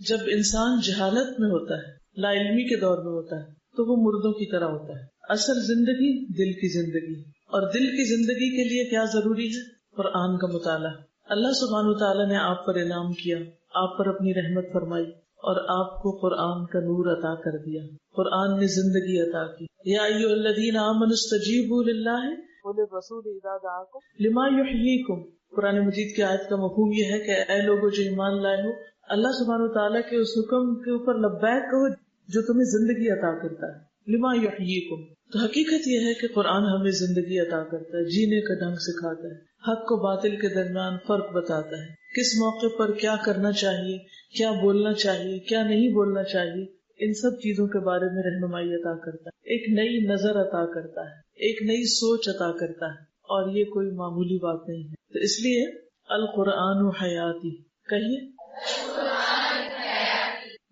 جب انسان جہالت میں ہوتا ہے، لا علمی کے دور میں ہوتا ہے، تو وہ مردوں کی طرح ہوتا ہے. اصل زندگی دل کی زندگی، اور دل کی زندگی کے لیے کیا ضروری ہے؟ قرآن کا مطالعہ. اللہ سبحانہ وتعالی نے آپ پر انعام کیا، آپ پر اپنی رحمت فرمائی اور آپ کو قرآن کا نور عطا کر دیا. قرآن نے زندگی عطا کی. یا ایھا الذین آمنوا استجیبوا للہ وللرسول اذا دعاکم لما یحییکم. قرآن مجید کی آیت کا مفہوم یہ ہے کہ اے لوگوں جو ایمان لائے ہو، اللہ سبحانہ وتعالیٰ کے اس حکم کے اوپر لبیک کہو جو تمہیں زندگی عطا کرتا ہے. لما یحییکم. تو حقیقت یہ ہے کہ قرآن ہمیں زندگی عطا کرتا ہے، جینے کا ڈھنگ سکھاتا ہے، حق و باطل کے درمیان فرق بتاتا ہے، کس موقع پر کیا کرنا چاہیے، کیا بولنا چاہیے، کیا نہیں بولنا چاہیے. ان سب چیزوں کے بارے میں رہنمائی عطا کرتا ہے، ایک نئی نظر عطا کرتا ہے، ایک نئی سوچ عطا کرتا ہے. اور یہ کوئی معمولی بات نہیں ہے. تو اس لیے القرآن حیاتی کہیے،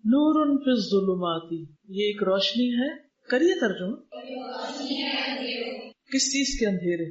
نور فی الظلمات، یہ ایک روشنی ہے. کریے ترجمہ. کس چیز کے اندھیرے؟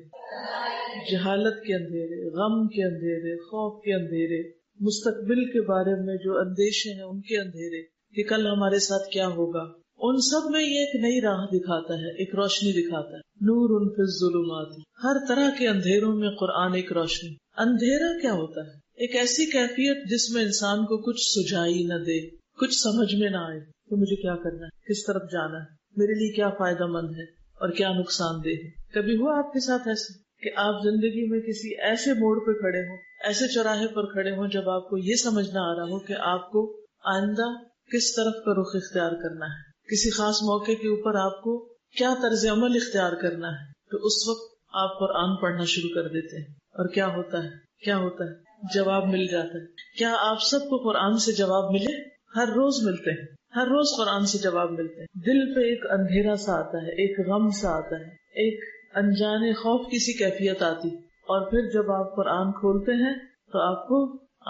جہالت کے اندھیرے، غم کے اندھیرے، خوف کے اندھیرے، مستقبل کے بارے میں جو اندیشے ہیں ان کے اندھیرے کہ کل ہمارے ساتھ کیا ہوگا. ان سب میں یہ ایک نئی راہ دکھاتا ہے، ایک روشنی دکھاتا ہے. نور فی الظلمات، ہر طرح کے اندھیروں میں قرآن ایک روشنی. اندھیرا کیا ہوتا ہے؟ ایک ایسی کیفیت جس میں انسان کو کچھ سجائی نہ دے، کچھ سمجھ میں نہ آئے کہ مجھے کیا کرنا ہے، کس طرف جانا ہے، میرے لیے کیا فائدہ مند ہے اور کیا نقصان دہ ہے. کبھی ہوا آپ کے ساتھ ایسے کہ آپ زندگی میں کسی ایسے موڑ پہ کھڑے ہوں، ایسے چوراہے پر کھڑے ہوں جب آپ کو یہ سمجھ نہ آ رہا ہو کہ آپ کو آئندہ کس طرف کا رخ اختیار کرنا ہے، کسی خاص موقع کے اوپر آپ کو کیا طرز عمل اختیار کرنا ہے، تو اس وقت آپ قرآن پڑھنا شروع کر دیتے ہیں. اور کیا ہوتا ہے؟ جواب مل جاتا ہے. کیا آپ سب کو قرآن سے جواب ملے؟ ہر روز ملتے ہیں، ہر روز قرآن سے جواب ملتے ہیں. دل پہ ایک اندھیرا سا آتا ہے، ایک غم سا آتا ہے، ایک انجانے خوف کی سی کیفیت آتی، اور پھر جب آپ قرآن کھولتے ہیں تو آپ کو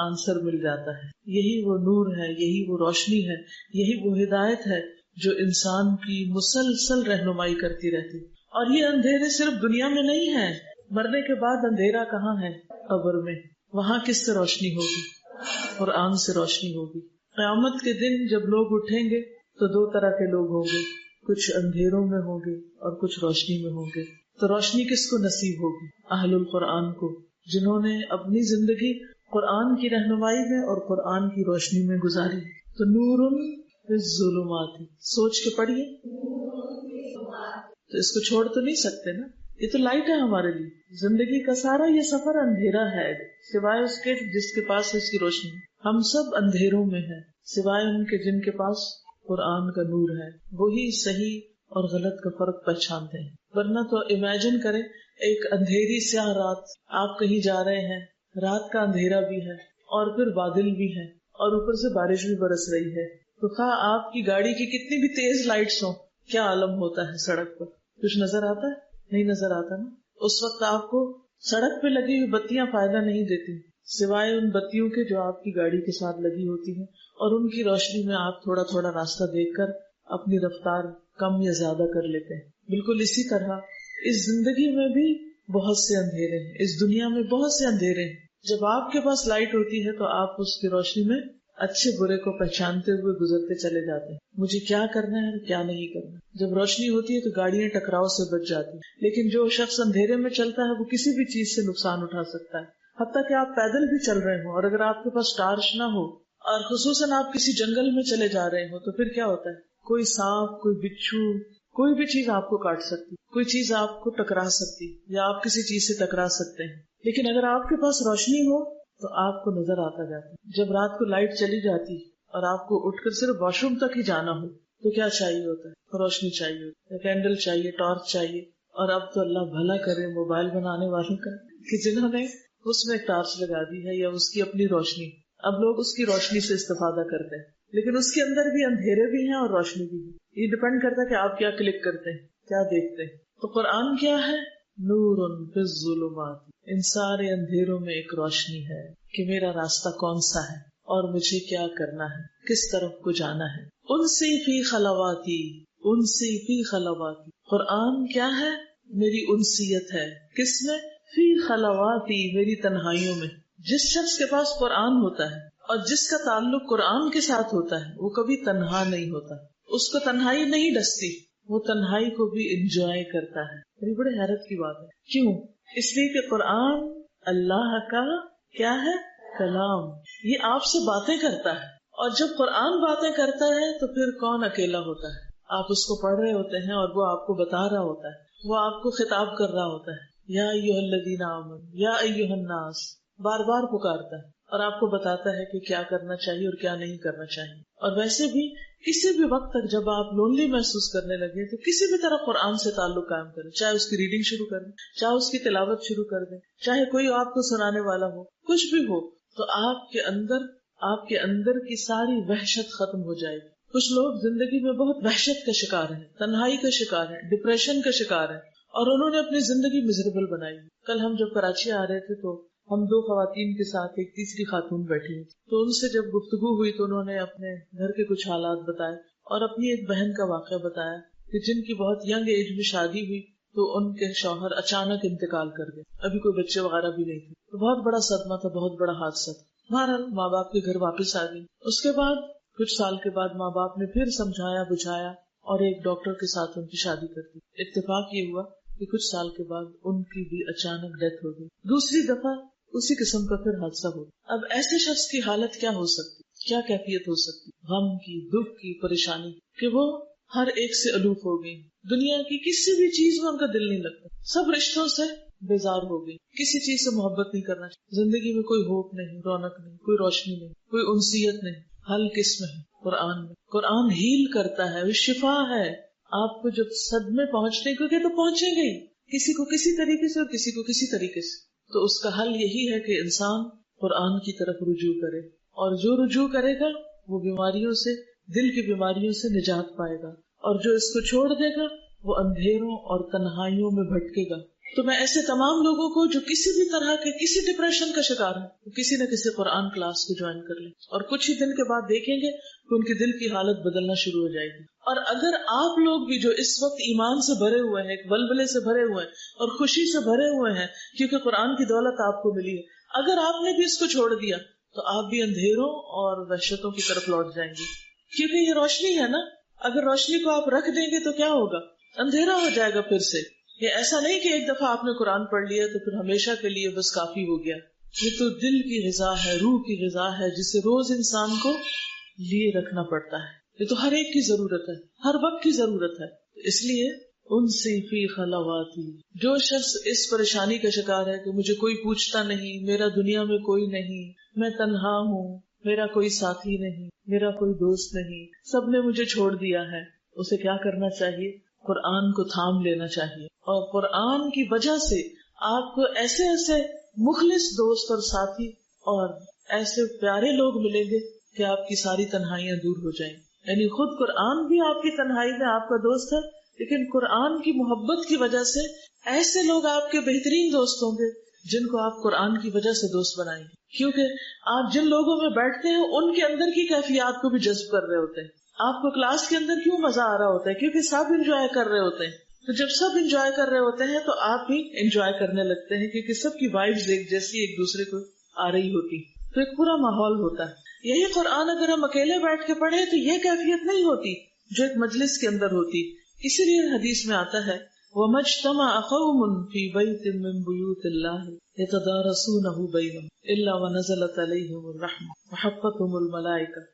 آنسر مل جاتا ہے. یہی وہ نور ہے، یہی وہ روشنی ہے، یہی وہ ہدایت ہے جو انسان کی مسلسل رہنمائی کرتی رہتی. اور یہ اندھیرے صرف دنیا میں نہیں ہے، مرنے کے بعد اندھیرا کہاں ہے؟ قبر میں. وہاں کس سے روشنی ہوگی؟ قرآن سے روشنی ہوگی. قیامت کے دن جب لوگ اٹھیں گے تو دو طرح کے لوگ ہوں گے، کچھ اندھیروں میں ہوں گے اور کچھ روشنی میں ہوں گے. تو روشنی کس کو نصیب ہوگی؟ اہل القرآن کو، جنہوں نے اپنی زندگی قرآن کی رہنمائی میں اور قرآن کی روشنی میں گزاری. تو نور فی الظلمات، سوچ کے پڑھیے. تو اس کو چھوڑ تو نہیں سکتے نا، یہ تو لائٹ ہے ہمارے لیے. زندگی کا سارا یہ سفر اندھیرا ہے سوائے اس کے جس کے پاس اس کی روشنی. ہم سب اندھیروں میں ہیں سوائے ان کے جن کے پاس قرآن کا نور ہے. وہی صحیح اور غلط کا فرق پہچانتے ہیں. ورنہ تو امیجن کریں ایک اندھیری سیاہ رات، آپ کہیں جا رہے ہیں، رات کا اندھیرا بھی ہے اور پھر بادل بھی ہے اور اوپر سے بارش بھی برس رہی ہے. تو خواہ آپ کی گاڑی کی کتنی بھی تیز لائٹس ہوں، کیا عالم ہوتا ہے سڑک پر؟ کچھ نظر آتا ہے؟ نہیں نظر آتا نا. اس وقت آپ کو سڑک پہ لگی ہوئی بتیاں فائدہ نہیں دیتی سوائے ان بتیوں کے جو آپ کی گاڑی کے ساتھ لگی ہوتی ہیں، اور ان کی روشنی میں آپ تھوڑا تھوڑا راستہ دیکھ کر اپنی رفتار کم یا زیادہ کر لیتے ہیں. بالکل اسی طرح اس زندگی میں بھی بہت سے اندھیرے ہیں، اس دنیا میں بہت سے اندھیرے ہیں. جب آپ کے پاس لائٹ ہوتی ہے تو آپ اس کی روشنی میں اچھے برے کو پہچانتے ہوئے گزرتے چلے جاتے ہیں. مجھے کیا کرنا ہے اور کیا نہیں کرنا. جب روشنی ہوتی ہے تو گاڑیاں ٹکراؤ سے بچ جاتی ہیں، لیکن جو شخص اندھیرے میں چلتا ہے وہ کسی بھی چیز سے نقصان اٹھا سکتا ہے. حتیٰ کہ آپ پیدل بھی چل رہے ہوں اور اگر آپ کے پاس ٹارچ نہ ہو اور خصوصاً آپ کسی جنگل میں چلے جا رہے ہو تو پھر کیا ہوتا ہے؟ کوئی سانپ، کوئی بچھو، کوئی بھی چیز آپ کو کاٹ سکتی، کوئی چیز آپ کو ٹکرا سکتی یا آپ کسی چیز سے ٹکرا سکتے ہیں. لیکن اگر آپ کے پاس روشنی ہو تو آپ کو نظر آتا جاتا. جب رات کو لائٹ چلی جاتی اور آپ کو اٹھ کر صرف واش روم تک ہی جانا ہو تو کیا چاہیے ہوتا ہے؟ روشنی چاہیے ہوتی ہے، کینڈل چاہیے، ٹارچ چاہیے. اور اب تو اللہ بھلا کرے موبائل بنانے والوں کا کہ جنہوں نے اس میں ٹارچ لگا دی ہے یا اس کی اپنی روشنی، اب لوگ اس کی روشنی سے استفادہ کرتے ہیں. لیکن اس کے اندر بھی اندھیرے بھی ہیں اور روشنی بھی ہے. یہ ڈپینڈ کرتا ہے کہ آپ کیا کلک کرتے ہیں، کیا دیکھتے ہیں. تو قرآن کیا ہے؟ نور فی الظلمات، ان سارے اندھیروں میں ایک روشنی ہے کہ میرا راستہ کون سا ہے اور مجھے کیا کرنا ہے، کس طرف کو جانا ہے. انسی فی خلواتی، انسی فی خلواتی. قرآن کیا ہے؟ میری انسیت ہے. کس میں؟ فی خلواتی، میری تنہائیوں میں. جس شخص کے پاس قرآن ہوتا ہے اور جس کا تعلق قرآن کے ساتھ ہوتا ہے وہ کبھی تنہا نہیں ہوتا، اس کو تنہائی نہیں ڈستی، وہ تنہائی کو بھی انجوائے کرتا ہے۔ یہ بڑے حیرت کی بات ہے، کیوں؟ اس لیے کہ قرآن اللہ کا کیا ہے؟ کلام، یہ آپ سے باتیں کرتا ہے، اور جب قرآن باتیں کرتا ہے تو پھر کون اکیلا ہوتا ہے؟ آپ اس کو پڑھ رہے ہوتے ہیں اور وہ آپ کو بتا رہا ہوتا ہے، وہ آپ کو خطاب کر رہا ہوتا ہے، یا ایھا الذین آمنوا، یا ایھا الناس، بار بار پکارتا ہے اور آپ کو بتاتا ہے کہ کیا کرنا چاہیے اور کیا نہیں کرنا چاہیے۔ اور ویسے بھی کسی بھی وقت تک جب آپ لونلی محسوس کرنے لگے تو کسی بھی طرح قرآن سے تعلق قائم کریں، چاہے اس کی ریڈنگ شروع کر دیں، چاہے اس کی تلاوت شروع کر دیں، چاہے کوئی آپ کو سنانے والا ہو، کچھ بھی ہو، تو آپ کے اندر کی ساری وحشت ختم ہو جائے گی۔ کچھ لوگ زندگی میں بہت وحشت کا شکار ہیں، تنہائی کا شکار ہیں، ڈپریشن کا شکار ہیں، اور انہوں نے اپنی زندگی مزریبل بنائی۔ کل ہم جب کراچی آ رہے تھے تو ہم دو خواتین کے ساتھ ایک تیسری خاتون بیٹھی ہوئی، تو ان سے جب گفتگو ہوئی تو انہوں نے اپنے گھر کے کچھ حالات بتائے اور اپنی ایک بہن کا واقعہ بتایا کہ جن کی بہت ینگ ایج میں شادی ہوئی تو ان کے شوہر اچانک انتقال کر گئے، ابھی کوئی بچے وغیرہ بھی نہیں تھے، تو بہت بڑا صدمہ تھا، بہت بڑا حادثہ تھا۔ بہرحال ماں باپ کے گھر واپس آ گئی۔ اس کے بعد کچھ سال کے بعد ماں باپ نے پھر سمجھایا بجھایا اور ایک ڈاکٹر کے ساتھ ان کی شادی کر دی۔ اتفاق یہ ہوا کہ کچھ سال کے بعد ان کی بھی اچانک ڈیتھ ہو گئی۔ دوسری دفعہ اسی قسم کا پھر حادثہ ہو۔ اب ایسے شخص کی حالت کیا ہو سکتی، کیا کیفیت ہو سکتی؟ غم کی، دکھ کی، پریشانی کی، کہ وہ ہر ایک سے الوف ہو گئی، دنیا کی کسی بھی چیز میں ان کا دل نہیں لگتا، سب رشتوں سے بیزار ہو گئی، کسی چیز سے محبت نہیں کرنا چاہیے، زندگی میں کوئی ہوپ نہیں، رونق نہیں، کوئی روشنی نہیں، کوئی انسیت نہیں۔ حل کس میں ہے؟ قرآن میں۔ قرآن ہیل کرتا ہے، وہ شفا ہے۔ آپ کو جب صدمے پہنچنے کو تو پہنچیں گے ہی، کسی کو کسی طریقے سے اور کسی کو کسی طریقے سے، تو اس کا حل یہی ہے کہ انسان قرآن کی طرف رجوع کرے، اور جو رجوع کرے گا وہ بیماریوں سے، دل کی بیماریوں سے نجات پائے گا، اور جو اس کو چھوڑ دے گا وہ اندھیروں اور تنہائیوں میں بھٹکے گا۔ تو میں ایسے تمام لوگوں کو جو کسی بھی طرح کے کسی ڈپریشن کا شکار ہے، وہ کسی نہ کسی قرآن کلاس کو جوائن کر لیں، اور کچھ ہی دن کے بعد دیکھیں گے کہ ان کی دل کی حالت بدلنا شروع ہو جائے گی۔ اور اگر آپ لوگ بھی جو اس وقت ایمان سے بھرے ہوئے ہیں، ایک ولولے سے بھرے ہوئے ہیں اور خوشی سے بھرے ہوئے ہیں کیونکہ قرآن کی دولت آپ کو ملی ہے، اگر آپ نے بھی اس کو چھوڑ دیا تو آپ بھی اندھیروں اور وحشتوں کی طرف لوٹ جائیں گے، کیونکہ یہ روشنی ہے نا۔ اگر روشنی کو آپ رکھ دیں گے تو کیا ہوگا؟ اندھیرا ہو جائے گا پھر سے۔ یہ ایسا نہیں کہ ایک دفعہ آپ نے قرآن پڑھ لیا تو پھر ہمیشہ کے لیے بس کافی ہو گیا۔ یہ تو دل کی غذا ہے، روح کی غذا ہے، جسے روز انسان کو لیے رکھنا پڑتا ہے۔ یہ تو ہر ایک کی ضرورت ہے، ہر وقت کی ضرورت ہے۔ اس لیے انسی فی خلواتی، جو شخص اس پریشانی کا شکار ہے کہ مجھے کوئی پوچھتا نہیں، میرا دنیا میں کوئی نہیں، میں تنہا ہوں، میرا کوئی ساتھی نہیں، میرا کوئی دوست نہیں، سب نے مجھے چھوڑ دیا ہے، اسے کیا کرنا چاہیے؟ قرآن کو تھام لینا چاہیے، اور قرآن کی وجہ سے آپ کو ایسے ایسے مخلص دوست اور ساتھی اور ایسے پیارے لوگ ملیں گے کہ آپ کی ساری تنہائیاں دور ہو جائیں۔ یعنی خود قرآن بھی آپ کی تنہائی میں آپ کا دوست ہے، لیکن قرآن کی محبت کی وجہ سے ایسے لوگ آپ کے بہترین دوست ہوں گے جن کو آپ قرآن کی وجہ سے دوست بنائیں گے، کیونکہ آپ جن لوگوں میں بیٹھتے ہیں ان کے اندر کی کیفیات کو بھی جذب کر رہے ہوتے ہیں۔ آپ کو کلاس کے اندر کیوں مزہ آ رہا ہوتا ہے؟ کیونکہ سب انجوائے کر رہے ہوتے ہیں، تو جب سب انجوائے کر رہے ہوتے ہیں تو آپ بھی انجوائے کرنے لگتے ہیں، کیونکہ سب کی وائبز ایک جیسی ایک دوسرے کو آ رہی ہوتی، تو ایک پورا ماحول ہوتا ہے۔ یہی قرآن اگر ہم اکیلے بیٹھ کے پڑھیں تو یہ کیفیت نہیں ہوتی جو ایک مجلس کے اندر ہوتی۔ اسی لیے حدیث میں آتا ہے وَمَجْتَمَعَ قَوْمٌ فِي بَيْتٍ مِّن بُيُوتِ اللَّهِ يَتَدَارَسُونَهُ بَيْنَهُمْ إِلَّا وَنَزَلَتْ عَلَيْهِمُ الرَّحْمَةُ وَحَفَّتْهُمُ الْمَلَائِكَةُ،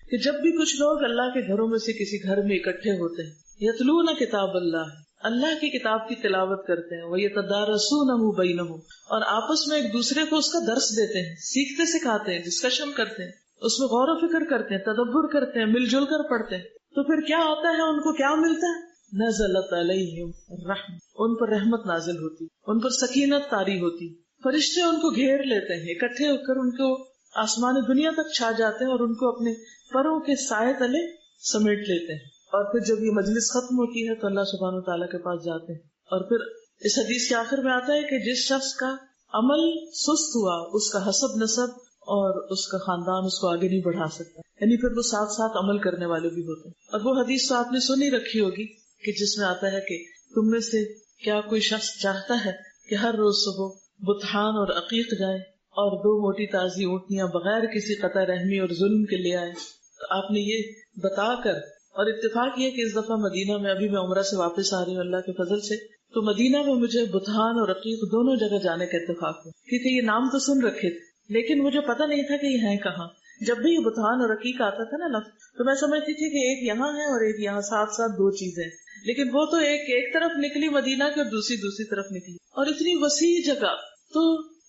کہ جب بھی کچھ لوگ اللہ کے گھروں میں سے کسی گھر میں اکٹھے ہوتے ہیں، یتلون کتاب اللہ کی کتاب کی تلاوت کرتے ہیں، وَيَتَدَارَسُونَهُ بَيْنَهُمْ، اور آپس میں ایک دوسرے کو اس کا درس دیتے ہیں، سیکھتے سکھاتے ہیں، ڈسکشن کرتے ہیں، اس میں غور و فکر کرتے ہیں، تدبر کرتے ہیں، مل جل کر پڑھتے ہیں، تو پھر کیا ہوتا ہے؟ ان کو کیا ملتا ہے؟ نزلت علیہم الرحمۃ، ان پر رحمت نازل ہوتی، ان پر سکینت طاری ہوتی، فرشتے ان کو گھیر لیتے ہیں، اکٹھے ہو کر ان کو آسمان دنیا تک چھا جاتے ہیں اور ان کو اپنے پروں کے سائے تلے سمیٹ لیتے ہیں، اور پھر جب یہ مجلس ختم ہوتی ہے تو اللہ سبحانہ وتعالیٰ کے پاس جاتے ہیں، اور پھر اس حدیث کے آخر میں آتا ہے کہ جس شخص کا عمل سست ہوا اس کا حسب نسب اور اس کا خاندان اس کو آگے نہیں بڑھا سکتا، یعنی پھر وہ ساتھ ساتھ عمل کرنے والے بھی ہوتے ہیں۔ اور وہ حدیث تو آپ نے سنی رکھی ہوگی کہ جس میں آتا ہے کہ تم میں سے کیا کوئی شخص چاہتا ہے کہ ہر روز صبح بطحان اور عقیق جائے اور 2 موٹی تازی اونٹنیاں بغیر کسی قطع رحمی اور ظلم کے لے آئے. تو آپ نے یہ بتا کر، اور اتفاق یہ کہ اس دفعہ مدینہ میں ابھی میں عمرہ سے واپس آ رہی ہوں اللہ کے فضل سے، تو مدینہ میں مجھے بطحان اور عقیق دونوں جگہ جانے کا اتفاق ہوا، کیونکہ یہ نام تو سن رکھے تھے لیکن مجھے پتہ نہیں تھا کہ یہ ہیں کہاں. جب بھی یہ بطحان اور عقیق آتا تھا نا لفظ، تو میں سمجھتی تھی کہ ایک یہاں ہے اور ایک یہاں، ساتھ ساتھ 2 چیزیں، لیکن وہ تو ایک طرف نکلی مدینہ کی اور دوسری طرف نکلی، اور اتنی وسیع جگہ. تو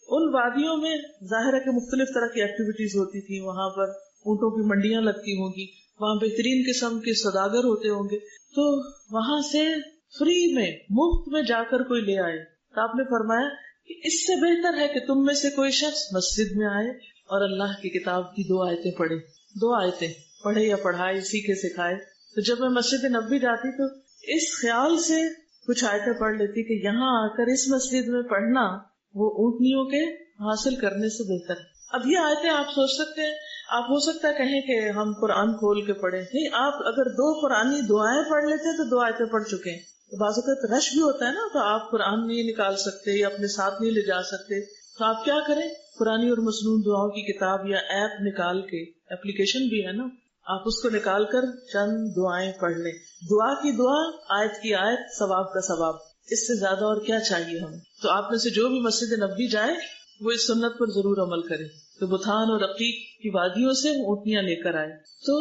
ان وادیوں میں ظاہر ہے کہ مختلف طرح کی ایکٹیویٹیز ہوتی تھی. وہاں پر اونٹوں کی منڈیاں لگتی ہوں گی، وہاں بہترین قسم کے سوداگر ہوتے ہوں گے. تو وہاں سے فری میں، مفت میں جا کر کوئی لے آئے. تو آپ نے فرمایا کہ اس سے بہتر ہے کہ تم میں سے کوئی شخص مسجد میں آئے اور اللہ کی کتاب کی 2 آیتیں پڑھے. 2 آیتیں پڑھے یا پڑھائے، سیکھے سکھائے. تو جب میں مسجد نبوی جاتی تو اس خیال سے کچھ آیتیں پڑھ لیتی کہ یہاں آ کر اس مسجد میں پڑھنا وہ اونٹنیوں کے حاصل کرنے سے بہتر ہے. اب یہ آیتیں آپ سوچ سکتے ہیں، آپ ہو سکتا ہے کہیں کہ ہم قرآن کھول کے پڑھیں. نہیں، آپ اگر 2 قرآنی دعائیں پڑھ لیتے تو 2 آیتیں پڑھ چکے ہیں. تو بعض اوقات رش بھی ہوتا ہے نا، تو آپ قرآن نہیں نکال سکتے یا اپنے ساتھ نہیں لے جا سکتے، تو آپ کیا کریں، قرآنی اور مسنون دعاؤں کی کتاب یا ایپ نکال کے، اپلیکیشن بھی ہے نا، آپ اس کو نکال کر چند دعائیں پڑھ لیں. دعا کی دعا، آیت کی آیت، ثواب کا ثواب. اس سے زیادہ اور کیا چاہیے ہمیں. تو آپ میں سے جو بھی مسجد نبوی جائے وہ اس سنت پر ضرور عمل کرے. تو بطحان اور عقیق کی وادیوں سے اونٹنیاں لے کر آئے. تو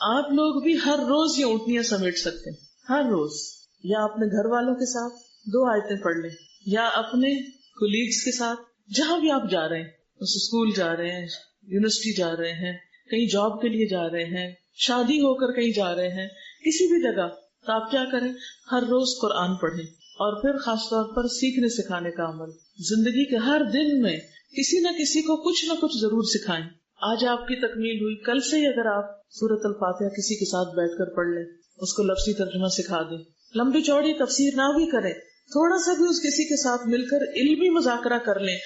آپ لوگ بھی ہر روز یہ اونٹنیاں سمیٹ سکتے ہیں، ہر روز. یا اپنے گھر والوں کے ساتھ 2 آیتیں پڑھ لیں، یا اپنے کولیگز کے ساتھ، جہاں بھی آپ جا رہے ہیں، اس اسکول جا رہے ہیں، یونیورسٹی جا رہے ہیں، کہیں جاب کے لیے جا رہے ہیں، شادی ہو کر کہیں جا رہے ہیں، کسی بھی جگہ. تو آپ کیا کریں، ہر روز قرآن پڑھیں. اور پھر خاص طور پر سیکھنے سکھانے کا عمل. زندگی کے ہر دن میں کسی نہ کسی کو کچھ نہ کچھ ضرور سکھائیں. آج آپ کی تکمیل ہوئی، کل سے ہی اگر آپ سورۃ الفاتحہ کسی کے ساتھ بیٹھ کر پڑھ لیں، اس کو لفظی ترجمہ سکھا دیں. لمبی چوڑی تفسیر نہ بھی کریں، تھوڑا سا بھی اس کسی کے ساتھ مل کر علمی مذاکرہ کر لیں.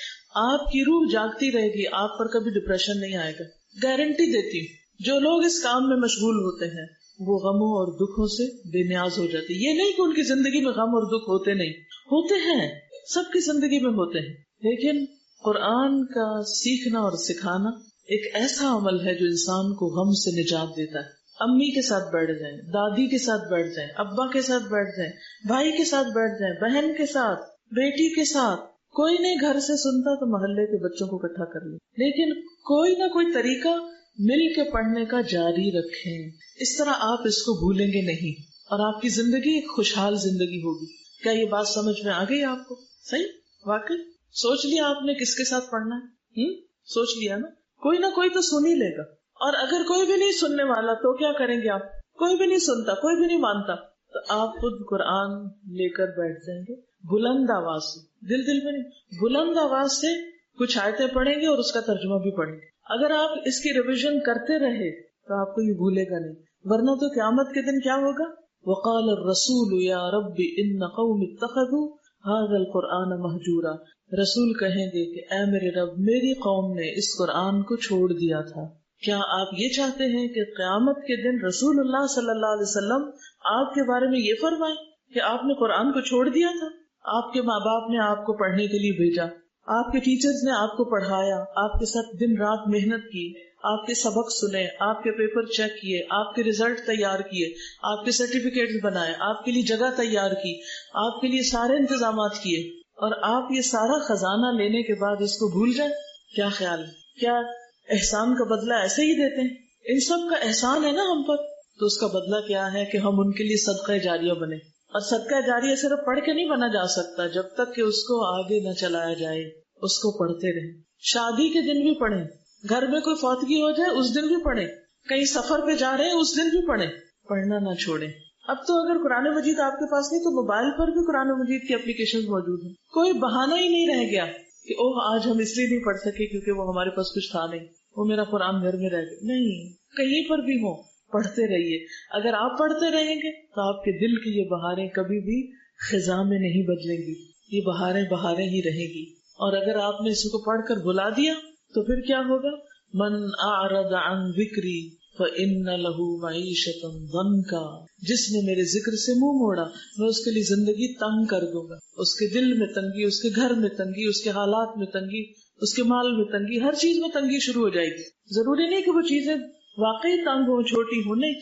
آپ کی روح جاگتی رہے گی، آپ پر کبھی ڈپریشن نہیں آئے گا. گارنٹی دیتی ہوں. جو لوگ اس کام میں مشغول ہوتے ہیں وہ غموں اور دکھوں سے بے نیاز ہو جاتے. یہ نہیں کہ ان کی زندگی میں غم اور دکھ ہوتے نہیں، ہوتے ہیں، سب کی زندگی میں ہوتے ہیں. لیکن قرآن کا سیکھنا اور سکھانا ایک ایسا عمل ہے جو انسان کو غم سے نجات دیتا ہے. امی کے ساتھ بیٹھ جائیں، دادی کے ساتھ بیٹھ جائیں، ابا کے ساتھ بیٹھ جائیں، بھائی کے ساتھ بیٹھ جائیں، بہن کے ساتھ، بیٹی کے ساتھ. کوئی نہیں گھر سے سنتا تو محلے کے بچوں کو اکٹھا کر لیں، لیکن کوئی نہ کوئی طریقہ مل کے پڑھنے کا جاری رکھیں. اس طرح آپ اس کو بھولیں گے نہیں اور آپ کی زندگی ایک خوشحال زندگی ہوگی. کیا یہ بات سمجھ میں آ گئی آپ کو؟ صحیح، واقعی سوچ لیا آپ نے کس کے ساتھ پڑھنا ہے؟ سوچ لیا نا. کوئی نہ کوئی تو سن ہی لے گا. اور اگر کوئی بھی نہیں سننے والا تو کیا کریں گے آپ؟ کوئی بھی نہیں سنتا، کوئی بھی نہیں مانتا، تو آپ خود قرآن لے کر بیٹھ جائیں گے بلند آواز سے. دل میں نہیں، بلند آواز سے کچھ آیتیں پڑھیں گے اور اس کا ترجمہ بھی پڑھیں گے. اگر آپ اس کی ریویژن کرتے رہے تو آپ کو یہ بھولے گا نہیں، ورنہ تو قیامت کے دن کیا ہوگا؟ وقال الرسول یا رب ان قوم اتخذوا هذا القرآن مہجورا. رسول کہیں گے کہ اے میرے رب، میری قوم نے اس قرآن کو چھوڑ دیا تھا. کیا آپ یہ چاہتے ہیں کہ قیامت کے دن رسول اللہ صلی اللہ علیہ وسلم آپ کے بارے میں یہ فرمائیں کہ آپ نے قرآن کو چھوڑ دیا تھا؟ آپ کے ماں باپ نے آپ کو پڑھنے کے لیے بھیجا، آپ کے ٹیچرز نے آپ کو پڑھایا، آپ کے ساتھ دن رات محنت کی، آپ کے سبق سنے، آپ کے پیپر چیک کیے، آپ کے ریزلٹ تیار کیے، آپ کے سرٹیفکیٹس بنائے، آپ کے لیے جگہ تیار کی، آپ کے لیے سارے انتظامات کیے، اور آپ یہ سارا خزانہ لینے کے بعد اس کو بھول جائیں؟ کیا خیال ہے؟ کیا احسان کا بدلہ ایسے ہی دیتے ہیں؟ ان سب کا احسان ہے نا ہم پر، تو اس کا بدلہ کیا ہے کہ ہم ان کے لیے صدقہ جاریہ بنے. اور صدقہ جاریہ صرف پڑھ کے نہیں بنا جا سکتا جب تک کہ اس کو آگے نہ چلایا جائے، اس کو پڑھتے رہیں. شادی کے دن بھی پڑھیں، گھر میں کوئی فوتگی ہو جائے اس دن بھی پڑھیں، کہیں سفر پہ جا رہے ہیں اس دن بھی پڑھیں، پڑھنا نہ چھوڑیں. اب تو اگر قرآن مجید آپ کے پاس نہیں تو موبائل پر بھی قرآن مجید کی اپلیکیشن موجود ہیں. کوئی بہانہ ہی نہیں رہ گیا کہ اوہ آج ہم اس لیے نہیں پڑھ سکے کیونکہ وہ ہمارے پاس کچھ تھا نہیں، وہ میرا قرآن گھر میں رہ گیا. نہیں، کہیں پر بھی ہو پڑھتے رہیے. اگر آپ پڑھتے رہیں گے تو آپ کے دل کی یہ بہاریں کبھی بھی خزاں میں نہیں بدلیں گی، یہ بہاریں ہی رہیں گی. اور اگر آپ نے اس کو پڑھ کر بھلا دیا تو پھر کیا ہوگا؟ من اعرض عن ذکری فإن له معیشۃ ضنکا. جس نے میرے ذکر سے منہ موڑا میں اس کے لیے زندگی تنگ کر دوں گا. اس کے دل میں تنگی، اس کے گھر میں تنگی، اس کے حالات میں تنگی، اس کے مال میں تنگی، ہر چیز میں تنگی شروع ہو جائے گی. ضروری نہیں کہ وہ چیزیں واقعی تنگ ہو، چھوٹی ہو، نہیں،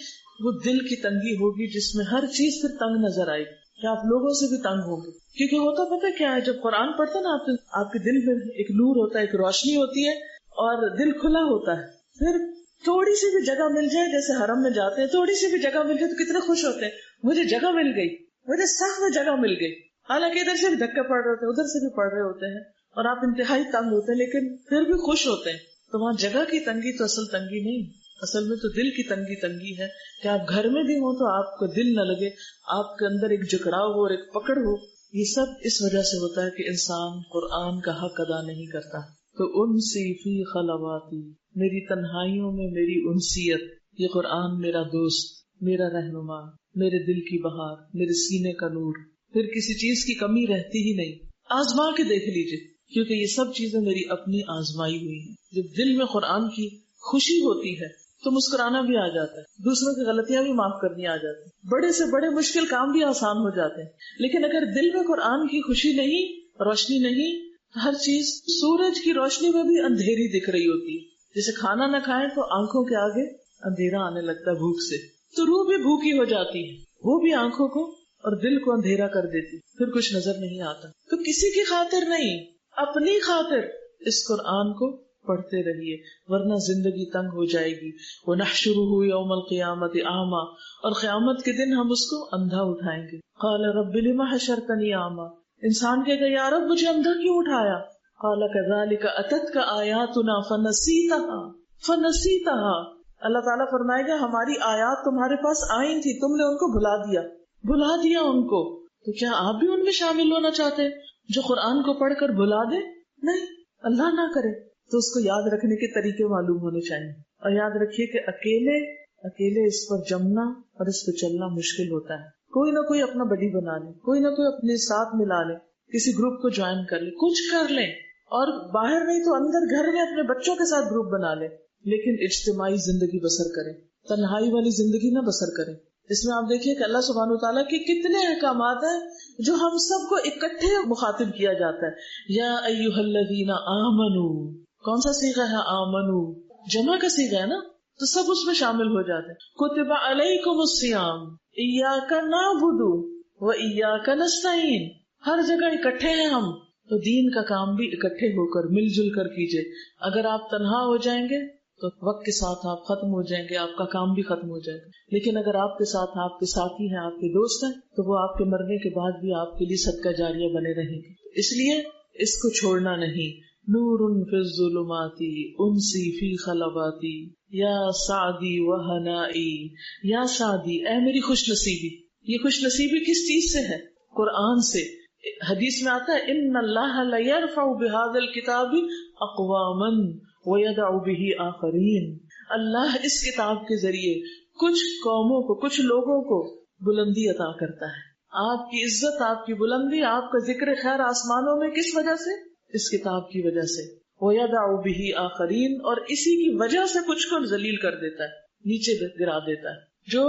وہ دل کی تنگی ہوگی جس میں ہر چیز پھر تنگ نظر آئے گی کہ آپ لوگوں سے بھی تنگ ہوں گے. کیونکہ ہوتا پتہ کیا ہے، جب قرآن پڑھتے نا آپ کے دل میں ایک نور ہوتا ہے، ایک روشنی ہوتی ہے اور دل کھلا ہوتا ہے. پھر تھوڑی سی بھی جگہ مل جائے، جیسے حرم میں جاتے ہیں، تھوڑی سی بھی جگہ مل جائے تو کتنے خوش ہوتے ہیں، مجھے جگہ مل گئی، مجھے سخت میں جگہ مل گئی. حالانکہ ادھر سے بھی دھکے پڑ رہے ہوتے ہیں، ادھر سے بھی پڑ رہے ہوتے ہیں اور آپ انتہائی تنگ ہوتے ہیں، لیکن پھر بھی خوش ہوتے ہیں. تو وہاں جگہ کی تنگی تو اصل تنگی نہیں، اصل میں تو دل کی تنگی ہے کہ آپ گھر میں بھی ہوں تو آپ کو دل نہ لگے، آپ کے اندر ایک جکڑاؤ ہو اور ایک پکڑ ہو. یہ سب اس وجہ سے ہوتا ہے کہ انسان قرآن کا حق ادا نہیں کرتا. تو انسی فی خلواتی، میری تنہائیوں میں میری انسیت، یہ قرآن میرا دوست، میرا رہنما، میرے دل کی بہار، میرے سینے کا نور. پھر کسی چیز کی کمی رہتی ہی نہیں. آزما کے دیکھ لیجیے، کیونکہ یہ سب چیزیں میری اپنی آزمائی ہوئی ہیں. جب دل میں قرآن کی خوشی ہوتی ہے تو مسکرانا بھی آ جاتا ہے، دوسروں کی غلطیاں بھی معاف کرنی آ جاتی ہیں، بڑے سے بڑے مشکل کام بھی آسان ہو جاتے ہیں. لیکن اگر دل میں قرآن کی خوشی نہیں، روشنی نہیں، ہر چیز سورج کی روشنی میں بھی اندھیری دکھ رہی ہوتی ہے. جیسے کھانا نہ کھائیں تو آنکھوں کے آگے اندھیرا آنے لگتا ہے بھوک سے، تو روح بھی بھوکی ہو جاتی ہے، وہ بھی آنکھوں کو اور دل کو اندھیرا کر دیتی، پھر کچھ نظر نہیں آتا. تو کسی کی خاطر نہیں، اپنی خاطر اس قرآن کو پڑھتے رہیے، ورنہ زندگی تنگ ہو جائے گی. وَنَحْشُرُهُ يَوْمَ الْقِيَامَةِ أَعْمَى، اور قیامت کے دن ہم اس کو اندھا اٹھائیں گے. قَالَ رَبِّ لِمَ حَشَرْتَنِي أَعْمَى، انسان کہے گا یا رب مجھے اندھا کیوں اٹھایا؟ قَالَ كَذَلِكَ أَتَتْكَ آيَاتُنَا فَنَسِيتَهَا. اللہ تعالیٰ فرمائے گا ہماری آیات تمہارے پاس آئی تھی، تم نے ان کو بھلا دیا ان کو. تو کیا آپ بھی ان میں شامل ہونا چاہتے ہیں جو قرآن کو پڑھ کر بھلا دے؟ نہیں، اللہ نہ کرے. تو اس کو یاد رکھنے کے طریقے معلوم ہونے چاہیے. اور یاد رکھیے کہ اکیلے اس پر جمنا اور اس پہ چلنا مشکل ہوتا ہے. کوئی نہ کوئی اپنا بڈی بنا لے، کوئی نہ کوئی اپنے ساتھ ملا لے، کسی گروپ کو جوائن کر لے، کچھ کر لیں، اور باہر نہیں تو اندر گھر میں اپنے بچوں کے ساتھ گروپ بنا لے، لیکن اجتماعی زندگی بسر کریں، تنہائی والی زندگی نہ بسر کریں. اس میں آپ دیکھیے کہ اللہ سبحانہ وتعالیٰ کے کتنے احکامات ہیں جو ہم سب کو اکٹھے مخاطب کیا جاتا ہے. یا ایھا الذین آمنو، کون سا صیغہ ہے؟ آمنو، جمع کا صیغہ ہے نا، تو سب اس میں شامل ہو جاتے ہیں. کتب علیکم الصیام ایاک نعبد و ایاک نستعین، ہر جگہ اکٹھے ہیں ہم، تو دین کا کام بھی اکٹھے ہو کر مل جل کر کیجئے. اگر آپ تنہا ہو جائیں گے تو وقت کے ساتھ آپ ختم ہو جائیں گے، آپ کا کام بھی ختم ہو جائے گا. لیکن اگر آپ کے ساتھ آپ کے ساتھی ہیں، آپ کے دوست ہیں، تو وہ آپ کے مرنے کے بعد بھی آپ کے لیے صدقہ جاریہ بنے رہیں گے. اس لیے اس کو چھوڑنا نہیں. نور فی الظلمات انسی فی خلواتی یا سعدی وہنائی. یا سعدی، اے میری خوش نصیبی. یہ خوش نصیبی کس چیز سے ہے؟ قرآن سے. حدیث میں آتا ہے ان اللہ لیرفع بہذا الکتاب اقواما وَيَدَعُ بِهِ آخَرِينَ، اللہ اس کتاب کے ذریعے کچھ قوموں کو، کچھ لوگوں کو بلندی عطا کرتا ہے. آپ کی عزت، آپ کی بلندی، آپ کا ذکر خیر آسمانوں میں کس وجہ سے؟ اس کتاب کی وجہ سے. وَيَدَعُ بِهِ آخَرِينَ، اور اسی کی وجہ سے کچھ کو ذلیل کر دیتا ہے، نیچے گرا دیتا ہے. جو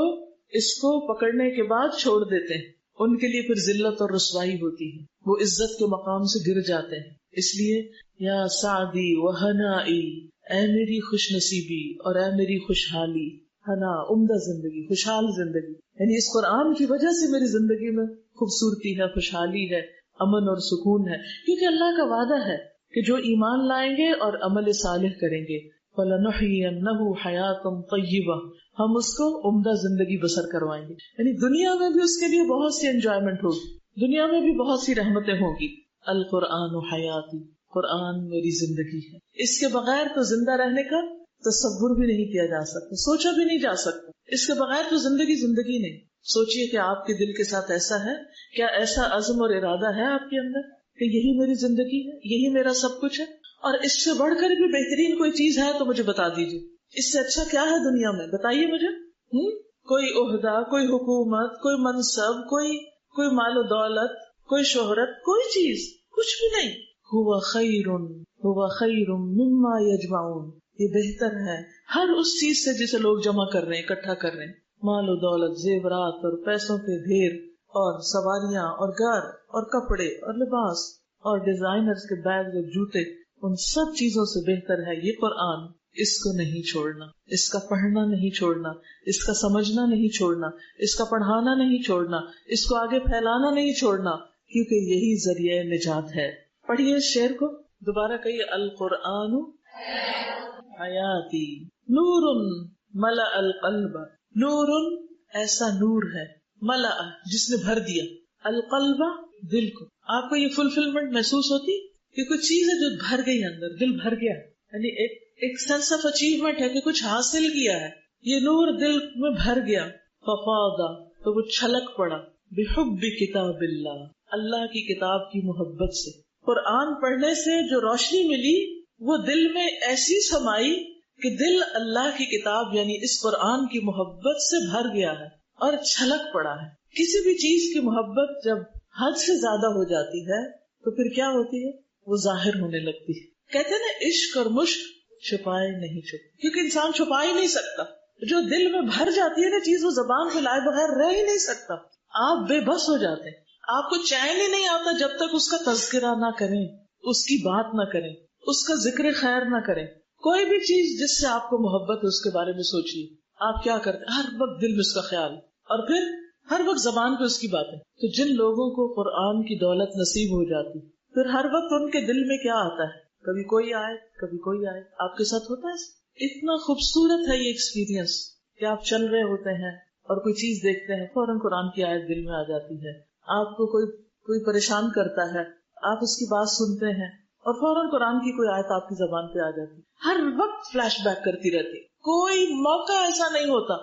اس کو پکڑنے کے بعد چھوڑ دیتے ہیں ان کے لیے پھر ذلت اور رسوائی ہوتی ہے، وہ عزت کے مقام سے گر جاتے ہیں. اس لیے یا سعدی وہنائی، اے میری خوش نصیبی اور اے میری خوشحالی. ہنا، عمدہ زندگی، خوشحال زندگی، یعنی اس قرآن کی وجہ سے میری زندگی میں خوبصورتی ہے، خوشحالی ہے، امن اور سکون ہے. کیونکہ اللہ کا وعدہ ہے کہ جو ایمان لائیں گے اور عمل صالح کریں گے فَلَنُحْيِيَنَّهُ حَيَاةً طَيِّبَةً، ہم اس کو عمدہ زندگی بسر کروائیں گے. یعنی دنیا میں بھی اس کے لیے بہت سی انجوائمنٹ ہوگی، دنیا میں بھی بہت سی رحمتیں ہوں گی. القرآن حیاتی، قرآن میری زندگی ہے. اس کے بغیر تو زندہ رہنے کا تصور بھی نہیں کیا جا سکتا، سوچا بھی نہیں جا سکتا. اس کے بغیر تو زندگی نہیں. سوچئے کہ آپ کے دل کے ساتھ ایسا ہے، کیا ایسا عزم اور ارادہ ہے آپ کے اندر کہ یہی میری زندگی ہے، یہی میرا سب کچھ ہے، اور اس سے بڑھ کر بھی بہترین کوئی چیز ہے تو مجھے بتا دیجیے. اس سے اچھا کیا ہے دنیا میں؟ بتائیے مجھے. کوئی عہدہ، کوئی حکومت، کوئی منصب، کوئی مال و دولت، کوئی شہرت، کوئی چیز، کچھ بھی نہیں. هو خیر مما یجمعون، یہ بہتر ہے ہر اس چیز سے جسے لوگ جمع کر رہے ہیں، اکٹھا کر رہے ہیں. مال و دولت، زیورات اور پیسوں کے ڈھیر، اور سواریاں اور گھر اور کپڑے اور لباس اور ڈیزائنرز کے بیگ اور جوتے، ان سب چیزوں سے بہتر ہے یہ قرآن. اس کو نہیں چھوڑنا، اس کا پڑھنا نہیں چھوڑنا، اس کا سمجھنا نہیں چھوڑنا، اس کا پڑھانا نہیں چھوڑنا، اس کو آگے پھیلانا نہیں چھوڑنا، کیونکہ یہی ذریعہ نجات ہے. پڑھیے اس شعر کو دوبارہ کہیے. القرآن حیاتی نور ملأ القلب. نور ایسا نور ہے، ملأ جس نے بھر دیا، القلب دل کو. آپ کو یہ فلفلمنٹ محسوس ہوتی کہ کچھ چیز ہے جو بھر گئی اندر، دل بھر گیا، یعنی ایک سینس آف اچیومنٹ ہے کہ کچھ حاصل کیا ہے. یہ نور دل میں بھر گیا. ففاض تو وہ چھلک پڑا. بحب کتاب اللہ، اللہ کی کتاب کی محبت سے. قرآن پڑھنے سے جو روشنی ملی وہ دل میں ایسی سمائی کہ دل اللہ کی کتاب یعنی اس قرآن کی محبت سے بھر گیا ہے اور چھلک پڑا ہے. کسی بھی چیز کی محبت جب حد سے زیادہ ہو جاتی ہے تو پھر کیا ہوتی ہے؟ وہ ظاہر ہونے لگتی ہے. کہتے ہیں نا عشق اور مشق چھپائے نہیں چھپتے، کیونکہ انسان چھپا ہی نہیں سکتا. جو دل میں بھر جاتی ہے نا چیز، وہ زبان پہ لائے بغیر رہ ہی نہیں سکتا. آپ بے بس ہو جاتے ہیں، آپ کو چین ہی نہیں آتا جب تک اس کا تذکرہ نہ کریں، اس کی بات نہ کریں، اس کا ذکر خیر نہ کریں. کوئی بھی چیز جس سے آپ کو محبت ہے اس کے بارے میں سوچیے. آپ کیا کرتے؟ ہر وقت دل میں اس کا خیال، اور پھر ہر وقت زبان پہ اس کی باتیں. تو جن لوگوں کو قرآن کی دولت نصیب ہو جاتی، پھر ہر وقت ان کے دل میں کیا آتا ہے؟ کبھی کوئی آیت، کبھی کوئی آیت. آپ کے ساتھ ہوتا ہے؟ اتنا خوبصورت ہے یہ ایکسپیرینس کہ آپ چل رہے ہوتے ہیں اور کوئی چیز دیکھتے ہیں، فوراً قرآن کی آیت دل میں آ جاتی ہے. آپ کو کوئی پریشان کرتا ہے، آپ اس کی بات سنتے ہیں اور فوراً قرآن کی کوئی آیت آپ کی زبان پہ آ جاتی. ہر وقت فلیش بیک کرتی رہتی. کوئی موقع ایسا نہیں ہوتا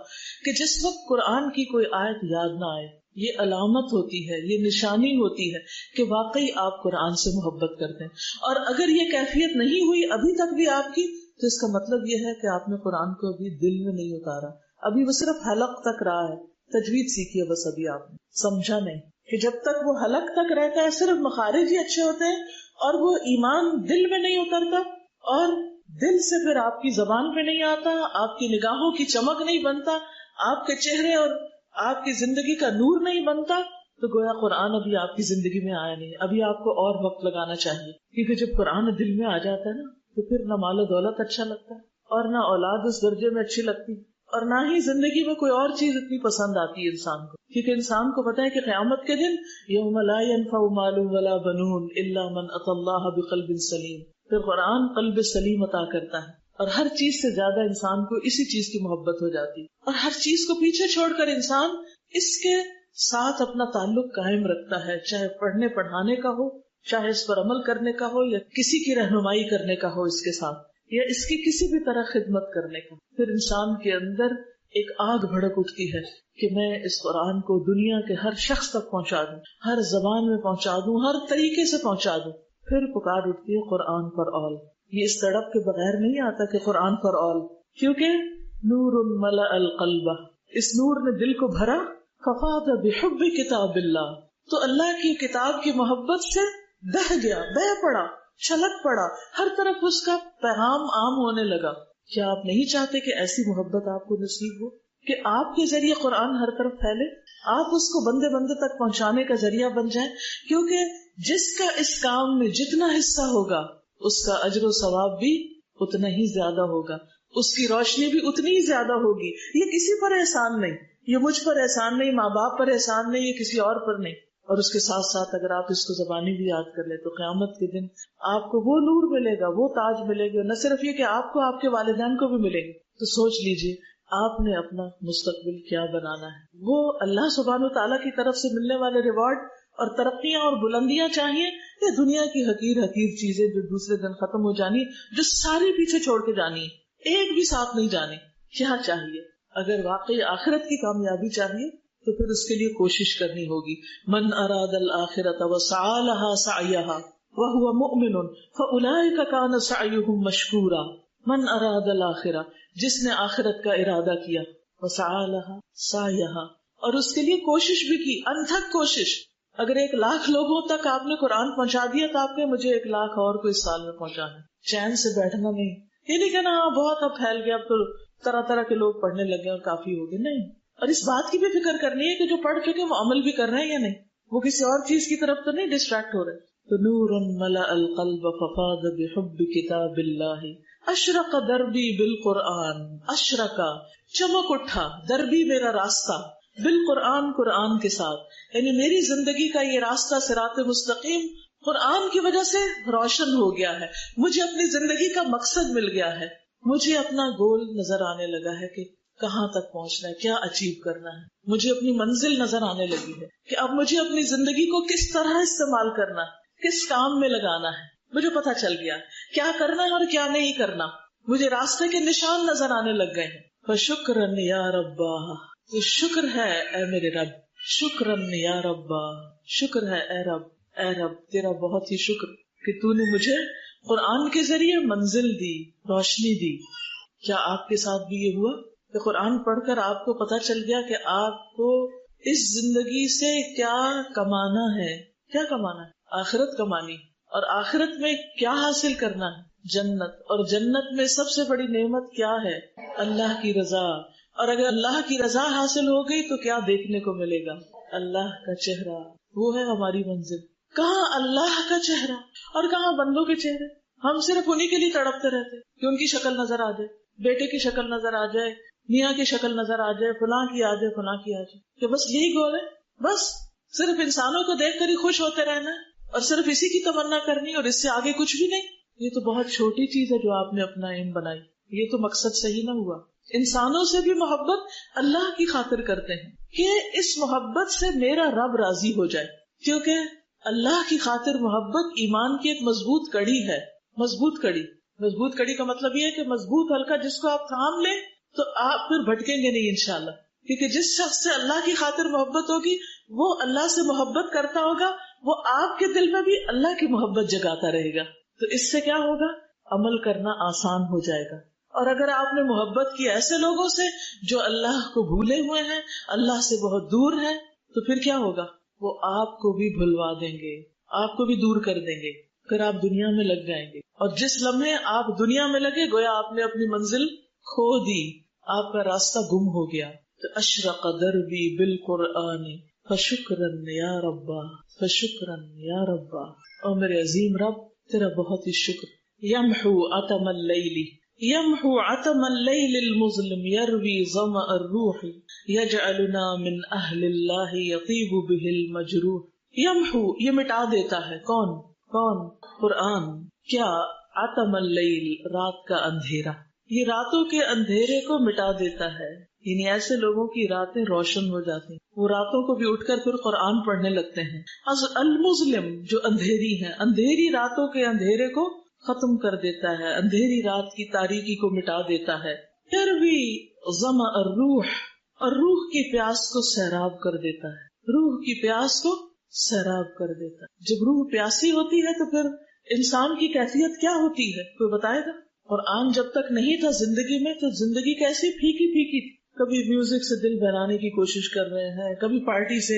کہ جس وقت قرآن کی کوئی آیت یاد نہ آئے. یہ علامت ہوتی ہے، یہ نشانی ہوتی ہے کہ واقعی آپ قرآن سے محبت کرتے ہیں. اور اگر یہ کیفیت نہیں ہوئی ابھی تک بھی آپ کی، تو اس کا مطلب یہ ہے کہ آپ نے قرآن کو ابھی دل میں نہیں اتارا. ابھی وہ صرف حلق تک رہا ہے. تجوید سیکھی ہے بس، ابھی آپ نے سمجھا نہیں کہ جب تک وہ حلق تک رہتا ہے صرف مخارج ہی اچھے ہوتے ہیں اور وہ ایمان دل میں نہیں اترتا، اور دل سے پھر آپ کی زبان پہ نہیں آتا، آپ کی نگاہوں کی چمک نہیں بنتا، آپ کے چہرے اور آپ کی زندگی کا نور نہیں بنتا، تو گویا قرآن ابھی آپ کی زندگی میں آیا نہیں. ابھی آپ کو اور وقت لگانا چاہیے، کیونکہ جب قرآن دل میں آ جاتا ہے نا تو پھر نہ مال و دولت اچھا لگتا ہے اور نہ اولاد اس درجے میں اچھی لگتی، اور نہ ہی زندگی میں کوئی اور چیز اتنی پسند آتی ہے انسان کو. کیونکہ انسان کو پتا ہے کہ قیامت کے دن یوم لا ينفع مال ولا بنون الا من اتى الله بقلب سلیم. پھر قرآن قلب سلیم عطا کرتا ہے، اور ہر چیز سے زیادہ انسان کو اسی چیز کی محبت ہو جاتی ہے، اور ہر چیز کو پیچھے چھوڑ کر انسان اس کے ساتھ اپنا تعلق قائم رکھتا ہے، چاہے پڑھنے پڑھانے کا ہو، چاہے اس پر عمل کرنے کا ہو، یا کسی کی رہنمائی کرنے کا ہو اس کے ساتھ، یا اس کی کسی بھی طرح خدمت کرنے کا. پھر انسان کے اندر ایک آگ بھڑک اٹھتی ہے کہ میں اس قرآن کو دنیا کے ہر شخص تک پہنچا دوں، ہر زبان میں پہنچا دوں، ہر طریقے سے پہنچا دوں. پھر پکار اٹھتی ہے قرآن فار آل. یہ اس تڑپ کے بغیر نہیں آتا کہ قرآن فار آل، کیونکہ نور ملأ القلب، اس نور نے دل کو بھرا. ففاض بحب کتاب اللہ، تو اللہ کی کتاب کی محبت سے بہہ گیا، بہہ پڑا، چھلک پڑا، ہر طرف اس کا پیغام عام ہونے لگا. کیا آپ نہیں چاہتے کہ ایسی محبت آپ کو نصیب ہو کہ آپ کے ذریعے قرآن ہر طرف پھیلے، آپ اس کو بندے بندے تک پہنچانے کا ذریعہ بن جائیں؟ کیونکہ جس کا اس کام میں جتنا حصہ ہوگا اس کا اجر و ثواب بھی اتنا ہی زیادہ ہوگا، اس کی روشنی بھی اتنی ہی زیادہ ہوگی. یہ کسی پر احسان نہیں، یہ مجھ پر احسان نہیں، ماں باپ پر احسان نہیں، یہ کسی اور پر نہیں. اور اس کے ساتھ ساتھ اگر آپ اس کو زبانی بھی یاد کر لیں تو قیامت کے دن آپ کو وہ نور ملے گا، وہ تاج ملے گا. نہ صرف یہ کہ آپ کو، آپ کے والدین کو بھی ملے گا. تو سوچ لیجئے آپ نے اپنا مستقبل کیا بنانا ہے. وہ اللہ سبحانہ تعالیٰ کی طرف سے ملنے والے ریوارڈ اور ترقیاں اور بلندیاں چاہیے، یا دنیا کی حقیر چیزیں جو دوسرے دن ختم ہو جانی، جو ساری پیچھے چھوڑ کے جانی، ایک بھی ساتھ نہیں جانی؟ کیا چاہیے؟ اگر واقعی آخرت کی کامیابی چاہیے تو پھر اس کے لیے کوشش کرنی ہوگی. من اراد الآخرۃ وسعى لها سعيها وهو مؤمن فاولئک کان سعیهم مشکورا. من اراد الآخرہ، جس نے آخرت کا ارادہ کیا، وسعى لها سعيها، اور اس کے لیے کوشش بھی کی، انتھک کوشش. اگر 1,00,000 لوگوں تک آپ نے قرآن پہنچا دیا تو آپ نے مجھے 1,00,000 اور کو اس سال میں پہنچانا. چین سے بیٹھنا نہیں، یہ نہیں کہنا ہاں بہت اب پھیل گیا، اب تو طرح طرح کے لوگ پڑھنے لگے اور کافی ہو گئے. نہیں، اور اس بات کی بھی فکر کرنی ہے کہ جو پڑھ چکے وہ عمل بھی کر رہے ہیں یا نہیں، وہ کسی اور چیز کی طرف تو نہیں ڈسٹریکٹ ہو رہے. تو نور ملأ القلب ففاض بحب کتاب اللہ اشرق دربی بالقرآن، اشرق چمک اٹھا، دربی میرا راستہ، بالقرآن قرآن کے ساتھ، یعنی میری زندگی کا یہ راستہ صراط مستقیم قرآن کی وجہ سے روشن ہو گیا ہے، مجھے اپنی زندگی کا مقصد مل گیا ہے، مجھے اپنا گول نظر آنے لگا ہے کہ کہاں تک پہنچنا ہے، کیا اچیو کرنا ہے، مجھے اپنی منزل نظر آنے لگی ہے کہ اب مجھے اپنی زندگی کو کس طرح استعمال کرنا ہے، کس کام میں لگانا ہے، مجھے پتا چل گیا کیا کرنا ہے اور کیا نہیں کرنا، مجھے راستے کے نشان نظر آنے لگ گئے ہیں۔ فشکرن یا ربا، تو شکر ہے اے میرے رب، شکرن یا ربا، شکر ہے اے رب، اے رب تیرا بہت ہی شکر کہ تو نے مجھے قرآن کے ذریعے منزل دی، روشنی دی۔ کیا آپ کے ساتھ بھی یہ ہوا کہ قرآن پڑھ کر آپ کو پتا چل گیا کہ آپ کو اس زندگی سے کیا کمانا ہے، کیا کمانا ہے؟ آخرت کمانی، اور آخرت میں کیا حاصل کرنا ہے؟ جنت، اور جنت میں سب سے بڑی نعمت کیا ہے؟ اللہ کی رضا، اور اگر اللہ کی رضا حاصل ہو گئی تو کیا دیکھنے کو ملے گا؟ اللہ کا چہرہ، وہ ہے ہماری منزل۔ کہاں اللہ کا چہرہ اور کہاں بندوں کے چہرے؟ ہم صرف انہی کے لیے تڑپتے رہتے کہ ان کی شکل نظر آ جائے، بیٹے کی شکل نظر آ جائے، میاں کی شکل نظر آ جائے، فلاں کی آ جائے، فلاں کی آ جائے، کہ بس یہی گول ہے، بس صرف انسانوں کو دیکھ کر ہی خوش ہوتے رہنا ہے اور صرف اسی کی تمنا کرنی اور اس سے آگے کچھ بھی نہیں۔ یہ تو بہت چھوٹی چیز ہے جو آپ نے اپنا ایم بنائی، یہ تو مقصد صحیح نہ ہوا۔ انسانوں سے بھی محبت اللہ کی خاطر کرتے ہیں کہ اس محبت سے میرا رب راضی ہو جائے، کیونکہ اللہ کی خاطر محبت ایمان کی ایک مضبوط کڑی ہے۔ مضبوط کڑی، مضبوط کڑی کا مطلب یہ ہے کہ مضبوط حلقہ جس کو آپ تھام لیں تو آپ پھر بھٹکیں گے نہیں انشاءاللہ، کیونکہ جس شخص سے اللہ کی خاطر محبت ہوگی وہ اللہ سے محبت کرتا ہوگا، وہ آپ کے دل میں بھی اللہ کی محبت جگاتا رہے گا، تو اس سے کیا ہوگا؟ عمل کرنا آسان ہو جائے گا۔ اور اگر آپ نے محبت کی ایسے لوگوں سے جو اللہ کو بھولے ہوئے ہیں، اللہ سے بہت دور ہیں، تو پھر کیا ہوگا؟ وہ آپ کو بھی بھلوا دیں گے، آپ کو بھی دور کر دیں گے، پھر آپ دنیا میں لگ جائیں گے، اور جس لمحے آپ دنیا میں لگے گویا آپ نے اپنی منزل کھو دی، آپ کا راستہ گم ہو گیا۔ تو اشرق دربی بالقرآن فشکرن یا ربا، فشکرن یا ربا، اور میرے عظیم رب تیرا بہت ہی شکر۔ یمحو عتم اللیل، یمحو عتم اللیل المظلم یروی ظمأ الروح یجعلنا من اہل اللہ یطیب بہ المجروح۔ یمحو، یہ مٹا دیتا ہے، کون؟ قرآن۔ کیا؟ عتم اللیل، رات کا اندھیرا، یہ راتوں کے اندھیرے کو مٹا دیتا ہے، یعنی ایسے لوگوں کی راتیں روشن ہو جاتی ہیں، وہ راتوں کو بھی اٹھ کر پھر قرآن پڑھنے لگتے ہیں۔ المظلم، جو اندھیری ہے، اندھیری راتوں کے اندھیرے کو ختم کر دیتا ہے، اندھیری رات کی تاریکی کو مٹا دیتا ہے۔ یروی ظمأ الروح، اور روح کی پیاس کو سیراب کر دیتا ہے، روح کی پیاس کو سیراب کر دیتا ہے۔ جب روح پیاسی ہوتی ہے تو پھر انسان کی کیفیت کیا ہوتی ہے، کوئی بتائے گا؟ قرآن جب تک نہیں تھا زندگی میں تو زندگی کیسی پھیکی پھیکی تھی، کبھی میوزک سے دل بہلانے کی کوشش کر رہے ہیں، کبھی پارٹی سے،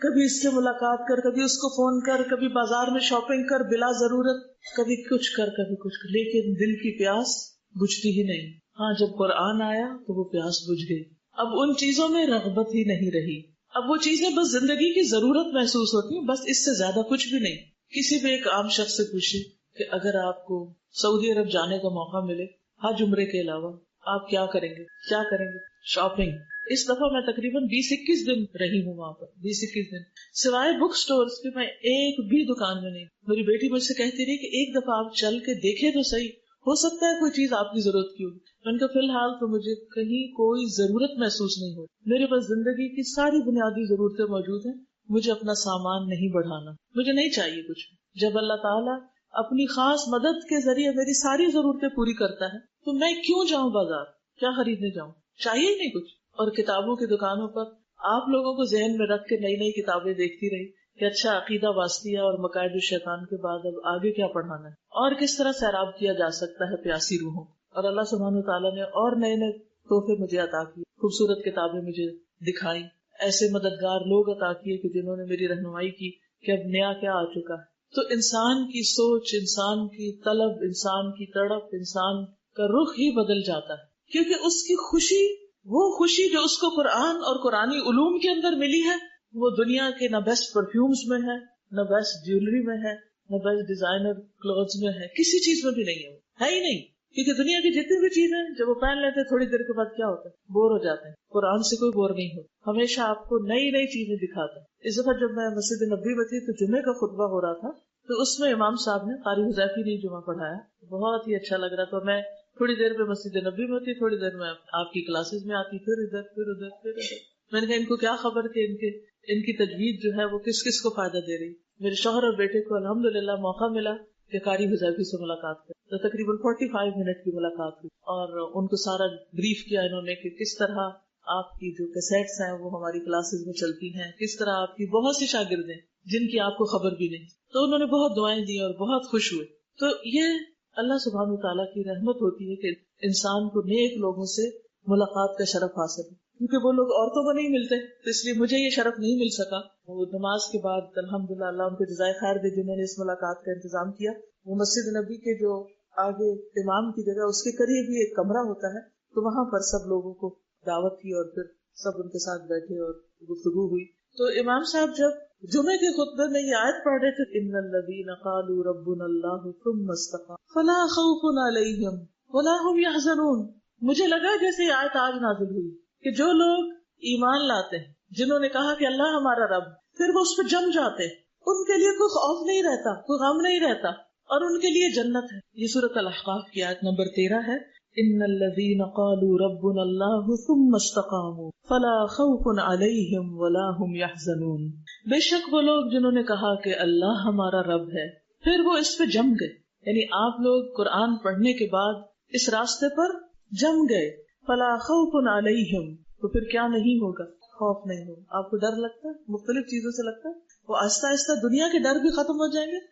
کبھی اس سے ملاقات کر، کبھی اس کو فون کر، کبھی بازار میں شاپنگ کر بلا ضرورت، کبھی کچھ کر کبھی کچھ کر، لیکن دل کی پیاس بجھتی ہی نہیں۔ ہاں جب قرآن آیا تو وہ پیاس بجھ گئی، اب ان چیزوں میں رغبت ہی نہیں رہی، اب وہ چیزیں بس زندگی کی ضرورت محسوس ہوتی ہیں، بس اس سے زیادہ کچھ بھی نہیں۔ کسی بھی ایک عام شخص سے پوچھیں کہ اگر آپ کو سعودی عرب جانے کا موقع ملے حج عمرے کے علاوہ، آپ کیا کریں گے؟ کیا کریں گے؟ شاپنگ۔ اس دفعہ میں تقریباً 20-21 دن رہی ہوں وہاں پر، 20-21 دن، سوائے بک سٹورز کے میں ایک بھی دکان میں نہیں۔ میری بیٹی مجھ سے کہتی رہی کہ ایک دفعہ آپ چل کے دیکھیں تو صحیح، ہو سکتا ہے کوئی چیز آپ کی ضرورت کی ہوگی۔ میں نے کہا فی الحال تو مجھے کہیں کوئی ضرورت محسوس نہیں ہوتی، میرے پاس زندگی کی ساری بنیادی ضرورتیں موجود ہیں، مجھے اپنا سامان نہیں بڑھانا، مجھے نہیں چاہیے کچھ۔ جب اللہ تعالیٰ اپنی خاص مدد کے ذریعے میری ساری ضرورتیں پوری کرتا ہے تو میں کیوں جاؤں بازار، کیا خریدنے جاؤں؟ چاہیے ہی نہیں کچھ۔ اور کتابوں کی دکانوں پر آپ لوگوں کو ذہن میں رکھ کے نئی نئی کتابیں دیکھتی رہی کہ اچھا عقیدہ واسطیہ اور مقاعد الشیطان کے بعد اب آگے کیا پڑھانا ہے اور کس طرح سیراب کیا جا سکتا ہے پیاسی روحوں۔ اور اللہ سبحانہ وتعالیٰ نے اور نئے نئے تحفے مجھے عطا کیے، خوبصورت کتابیں مجھے دکھائی، ایسے مددگار لوگ عطا کیے کہ جنہوں نے میری رہنمائی کی کہ اب نیا کیا آ چکا ہے۔ تو انسان کی سوچ، انسان کی طلب، انسان کی تڑپ، انسان کا رخ ہی بدل جاتا ہے، کیونکہ اس کی خوشی، وہ خوشی جو اس کو قرآن اور قرآنی علوم کے اندر ملی ہے، وہ دنیا کے نہ بیسٹ پرفیومز میں ہے، نہ بیسٹ جیولری میں ہے، نہ بیسٹ ڈیزائنر کلوتھز میں ہے، کسی چیز میں بھی نہیں ہے ہی نہیں. کیونکہ دنیا کی جتنی بھی چیزیں جب وہ پہن لیتے ہیں تھوڑی دیر کے بعد کیا ہوتا ہے، بور ہو جاتے ہیں. قرآن سے کوئی بور نہیں ہوتا، ہمیشہ آپ کو نئی نئی چیزیں دکھاتا ہے. اس دفعہ جب میں مسجد نبوی میں تھی تو جمعے کا خطبہ ہو رہا تھا، تو اس میں امام صاحب نے قاری حذیفی نے جمعہ پڑھایا، بہت ہی اچھا لگ رہا تھا. میں تھوڑی دیر پہ مسجد نبوی میں تھی، تھوڑی دیر میں آپ کی کلاسز میں آتی، پھر ادھر پھر ادھر پھر ادھر. میں نے کہا ان کو کیا خبر کہ ان کی تجوید جو ہے وہ کس کس کو فائدہ دے رہی. میرے شوہر اور بیٹے کو الحمدللہ موقع ملا کہ قاری حذیفی سے ملاقات کریں، تو تقریباً 45 منٹ کی ملاقات ہوئی اور ان کو سارا بریف کیا انہوں نے کہ کس طرح آپ کی جو کیسٹس ہیں وہ ہماری کلاسز میں چلتی ہیں، کس طرح آپ کی بہت سی شاگرد ہیں جن کی آپ کو خبر بھی نہیں. تو انہوں نے بہت دعائیں دی اور بہت خوش ہوئے. تو یہ اللہ سبحانہ وتعالیٰ کی رحمت ہوتی ہے کہ انسان کو نیک لوگوں سے ملاقات کا شرف حاصل ہے، کیونکہ وہ لوگ عورتوں کو نہیں ملتے. تو اس لیے مجھے یہ شرف نہیں مل سکا. وہ نماز کے بعد الحمدللہ اللہ ان کو جزائے خیر دے جنہوں نے اس ملاقات کا انتظام کیا. وہ مسجد نبی کے جو آگے امام کی جگہ اس کے قریب ہی ایک کمرہ ہوتا ہے، تو وہاں پر سب لوگوں کو دعوت کی اور پھر سب ان کے ساتھ بیٹھے اور گفتگو ہوئی. تو امام صاحب جب جمعے کے خطبے میں یہ آیت پڑھ رہے تھے، ان الذین قالوا ربنا اللہ ثم استقاموا فلا خوف علیہم ولا هم يحزنون. مجھے لگا جیسے یہ آیت آج نازل ہوئی کہ جو لوگ ایمان لاتے ہیں، جنہوں نے کہا کہ اللہ ہمارا رب، پھر وہ اس پہ جم جاتے، ان کے لیے کوئی خوف نہیں رہتا، کوئی غم نہیں رہتا، اور ان کے لیے جنت ہے. یہ سورۃ الاحقاف کی آیت نمبر 13 ہے. ان الذین قالوا ربنا اللہ ثم استقاموا فلا خوف علیہم ولا هم يحزنون. بے شک وہ لوگ جنہوں نے کہا کہ اللہ ہمارا رب ہے، پھر وہ اس پہ جم گئے. یعنی آپ لوگ قرآن پڑھنے کے بعد اس راستے پر جم گئے. فلا خوف علیہم، تو پھر کیا نہیں ہوگا، خوف نہیں ہوگا. آپ کو ڈر لگتا ہے مختلف چیزوں سے لگتا ہے، وہ آہستہ آہستہ دنیا کے ڈر بھی ختم ہو جائیں گے،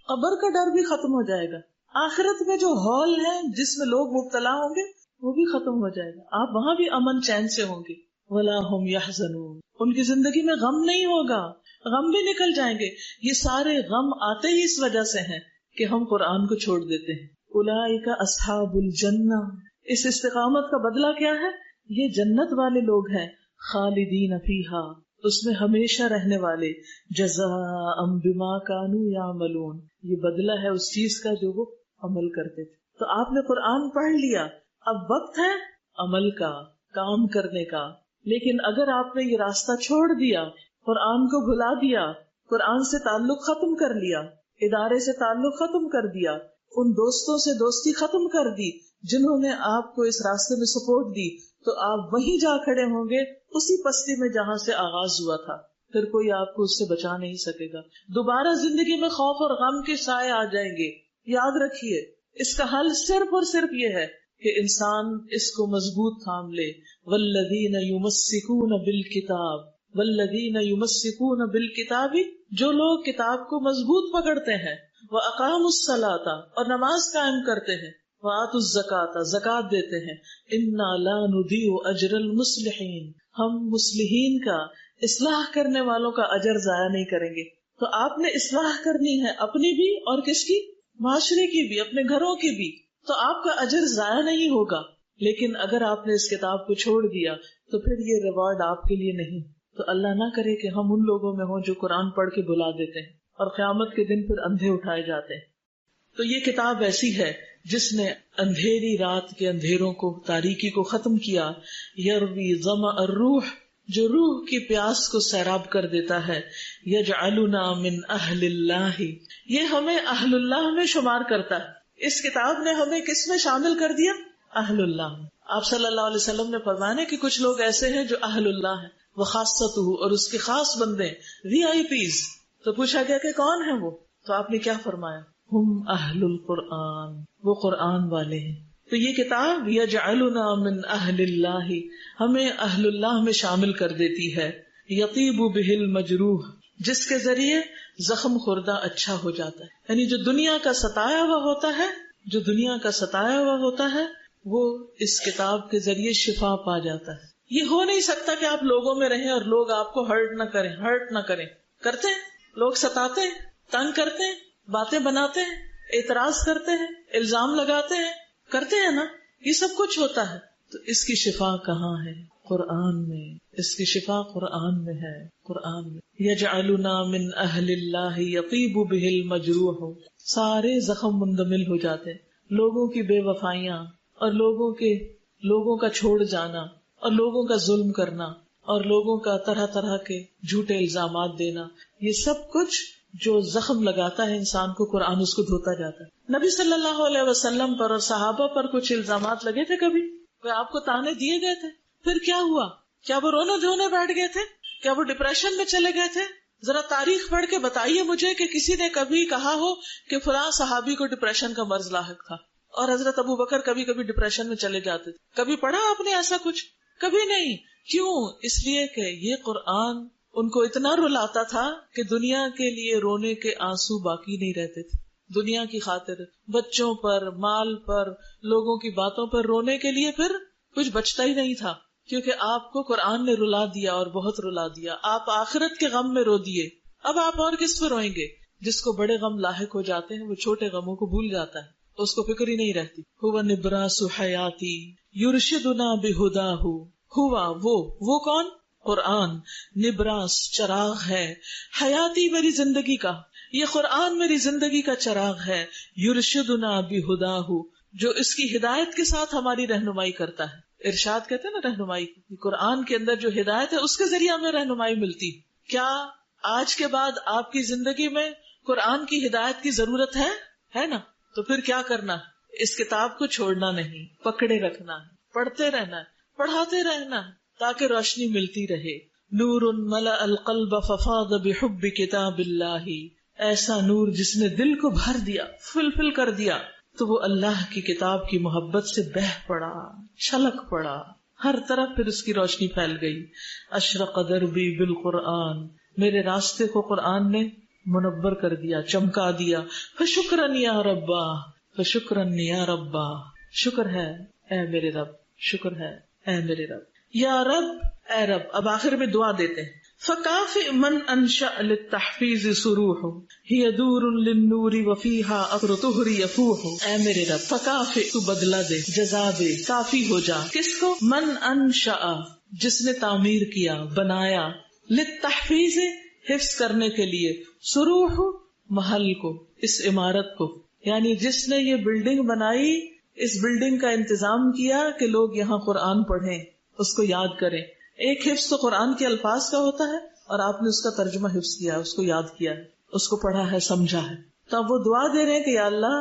قبر کا ڈر بھی ختم ہو جائے گا، آخرت میں جو ہال ہے جس میں لوگ مبتلا ہوں گے وہ بھی ختم ہو جائے گا. آپ وہاں بھی امن چین سے ہوں گے. ولا هم يحزنون، ان کی زندگی میں غم نہیں ہوگا، غم بھی نکل جائیں گے. یہ سارے غم آتے ہی اس وجہ سے ہیں کہ ہم قرآن کو چھوڑ دیتے ہیں. اولئک اصحاب الجنہ، اس استقامت کا بدلہ کیا ہے؟ یہ جنت والے لوگ ہیں. خالدین فیہا، اس میں ہمیشہ رہنے والے. جزاء بما كانوا يعملون، یہ بدلہ ہے اس چیز کا جو وہ عمل کرتے تھے. تو آپ نے قرآن پڑھ لیا، اب وقت ہے عمل کا، کام کرنے کا. لیکن اگر آپ نے یہ راستہ چھوڑ دیا، قرآن کو بھلا دیا، قرآن سے تعلق ختم کر لیا، ادارے سے تعلق ختم کر دیا، ان دوستوں سے دوستی ختم کر دی جنہوں نے آپ کو اس راستے میں سپورٹ دی، تو آپ وہیں جا کھڑے ہوں گے اسی پستی میں جہاں سے آغاز ہوا تھا. پھر کوئی آپ کو اس سے بچا نہیں سکے گا. دوبارہ زندگی میں خوف اور غم کے سائے آ جائیں گے. یاد رکھیے اس کا حل صرف اور صرف یہ ہے کہ انسان اس کو مضبوط تھام لے. والذین یمسکون بالکتاب، والذین یمسکون بالکتاب، جو لوگ کتاب کو مضبوط پکڑتے ہیں، واقاموا الصلاۃ، اور نماز قائم کرتے ہیں، وآتوا الزکاۃ، زکات دیتے ہیں. انا لا نضیع اجر المصلحین، ہم مصلحین کا، اصلاح کرنے والوں کا اجر ضائع نہیں کریں گے. تو آپ نے اصلاح کرنی ہے اپنی بھی اور کس کی؟ معاشرے کی بھی، اپنے گھروں کی بھی. تو آپ کا اجر ضائع نہیں ہوگا. لیکن اگر آپ نے اس کتاب کو چھوڑ دیا تو پھر یہ ریوارڈ آپ کے لیے نہیں. تو اللہ نہ کرے کہ ہم ان لوگوں میں ہوں جو قرآن پڑھ کے بھلا دیتے ہیں اور قیامت کے دن پھر اندھے اٹھائے جاتے ہیں. تو یہ کتاب ایسی ہے جس نے اندھیری رات کے اندھیروں کو، تاریکی کو ختم کیا. یروی ظمأ الروح، جو روح کی پیاس کو سیراب کر دیتا ہے. یجعلنا من اہل اللہ، یہ ہمیں اہل اللہ میں شمار کرتا ہے. اس کتاب نے ہمیں کس میں شامل کر دیا؟ اہل اللہ. آپ صلی اللہ علیہ وسلم نے فرمایا کہ کچھ لوگ ایسے ہیں جو اہل اللہ ہیں، وخاصتہ، اور اس کے خاص بندے، VIPs. تو پوچھا گیا کہ کون ہیں وہ؟ تو آپ نے کیا فرمایا؟ ہم اہل القرآن، وہ قرآن والے ہیں. تو یہ کتاب یجعلنا من اہل اللہ، ہمیں اہل اللہ میں شامل کر دیتی ہے. یطیب بہ المجروح، جس کے ذریعے زخم خوردہ اچھا ہو جاتا ہے. یعنی جو دنیا کا ستایا ہوا ہوتا ہے، جو دنیا کا ستایا ہوا ہوتا ہے، وہ اس کتاب کے ذریعے شفا پا جاتا ہے. یہ ہو نہیں سکتا کہ آپ لوگوں میں رہیں اور لوگ آپ کو ہرٹ نہ کریں. کرتے ہیں لوگ، ستاتے ہیں، تنگ کرتے ہیں، باتیں بناتے ہیں، اعتراض کرتے ہیں، الزام لگاتے ہیں، کرتے ہیں نا، یہ سب کچھ ہوتا ہے. تو اس کی شفا کہاں ہے؟ قرآن میں، اس کی شفا قرآن میں ہے، قرآن میں. یجعلنا من اہل اللہ یطیب بہ المجروح، سارے زخم مندمل ہو جاتے ہیں. لوگوں کی بے وفائیاں اور لوگوں کا چھوڑ جانا اور لوگوں کا ظلم کرنا اور لوگوں کا طرح طرح کے جھوٹے الزامات دینا، یہ سب کچھ جو زخم لگاتا ہے انسان کو، قرآن اس کو دھوتا جاتا ہے. نبی صلی اللہ علیہ وسلم پر اور صحابہ پر کچھ الزامات لگے تھے، کبھی کوئی آپ کو تانے دیے گئے تھے؟ پھر کیا ہوا؟ کیا وہ رونے دھونے بیٹھ گئے تھے؟ کیا وہ ڈپریشن میں چلے گئے تھے؟ ذرا تاریخ پڑھ کے بتائیے مجھے کہ کسی نے کبھی کہا ہو کہ فلاں صحابی کو ڈپریشن کا مرض لاحق تھا اور حضرت ابو بکر کبھی کبھی ڈپریشن میں چلے جاتے تھے. کبھی پڑھا آپ نے ایسا کچھ؟ کبھی نہیں. کیوں؟ اس لیے کہ یہ قرآن ان کو اتنا رلاتا تھا کہ دنیا کے لیے رونے کے آنسو باقی نہیں رہتے تھے. دنیا کی خاطر بچوں پر، مال پر، لوگوں کی باتوں پر رونے کے لیے پھر کچھ بچتا ہی نہیں تھا، کیونکہ آپ کو قرآن نے رلا دیا اور بہت رلا دیا. آپ آخرت کے غم میں رو دیے، اب آپ اور کس پہ روئیں گے؟ جس کو بڑے غم لاحق ہو جاتے ہیں وہ چھوٹے غموں کو بھول جاتا ہے، اس کو فکر ہی نہیں رہتی. ہوا نبراس حیاتی یرشدنا بہداہ، ہوا وہ کون؟ قرآن. نبراس چراغ ہے، حیاتی میری زندگی کا، یہ قرآن میری زندگی کا چراغ ہے. یرشدنا بہداہ، جو اس کی ہدایت کے ساتھ ہماری رہنمائی کرتا ہے. ارشاد کہتے ہیں نا رہنمائی، قرآن کے اندر جو ہدایت ہے اس کے ذریعے ہمیں رہنمائی ملتی. کیا آج کے بعد آپ کی زندگی میں قرآن کی ہدایت کی ضرورت ہے نا؟ تو پھر کیا کرنا؟ اس کتاب کو چھوڑنا نہیں، پکڑے رکھنا ہے، پڑھتے رہنا ہے، پڑھاتے رہنا ہے تاکہ روشنی ملتی رہے. نور ملأ القلب ففاض بحب کتاب اللہ، ایسا نور جس نے دل کو بھر دیا، فل کر دیا، تو وہ اللہ کی کتاب کی محبت سے بہہ پڑا، چھلک پڑا، ہر طرف پھر اس کی روشنی پھیل گئی. اشرق دربی بالقرآن، میرے راستے کو قرآن نے منور کر دیا، چمکا دیا. فشکرن یا ربا، فشکرن یا ربا، شکر ہے اے میرے رب، شکر ہے اے میرے رب. یا رب، اے رب. اب آخر میں دعا دیتے ہیں. فکافئ من انشأ للتحفیظ سروح ہی دور للنور وفیہا اثر طہر یفوح. اے میرے رب، فکافئ، تو بدلہ دے، جزا دے، کافی ہو جا. کس کو؟ من انشأ، جس نے تعمیر کیا، بنایا، للتحفیظ، حفظ کرنے کے لیے، سروح، محل کو، اس عمارت کو، یعنی جس نے یہ بلڈنگ بنائی، اس بلڈنگ کا انتظام کیا کہ لوگ یہاں قرآن پڑھیں، اس کو یاد کریں. ایک حفظ تو قرآن کے الفاظ کا ہوتا ہے اور آپ نے اس کا ترجمہ حفظ کیا، اس کو یاد کیا ہے، اس کو پڑھا ہے، سمجھا ہے. تو اب وہ دعا دے رہے ہیں کہ یا اللہ،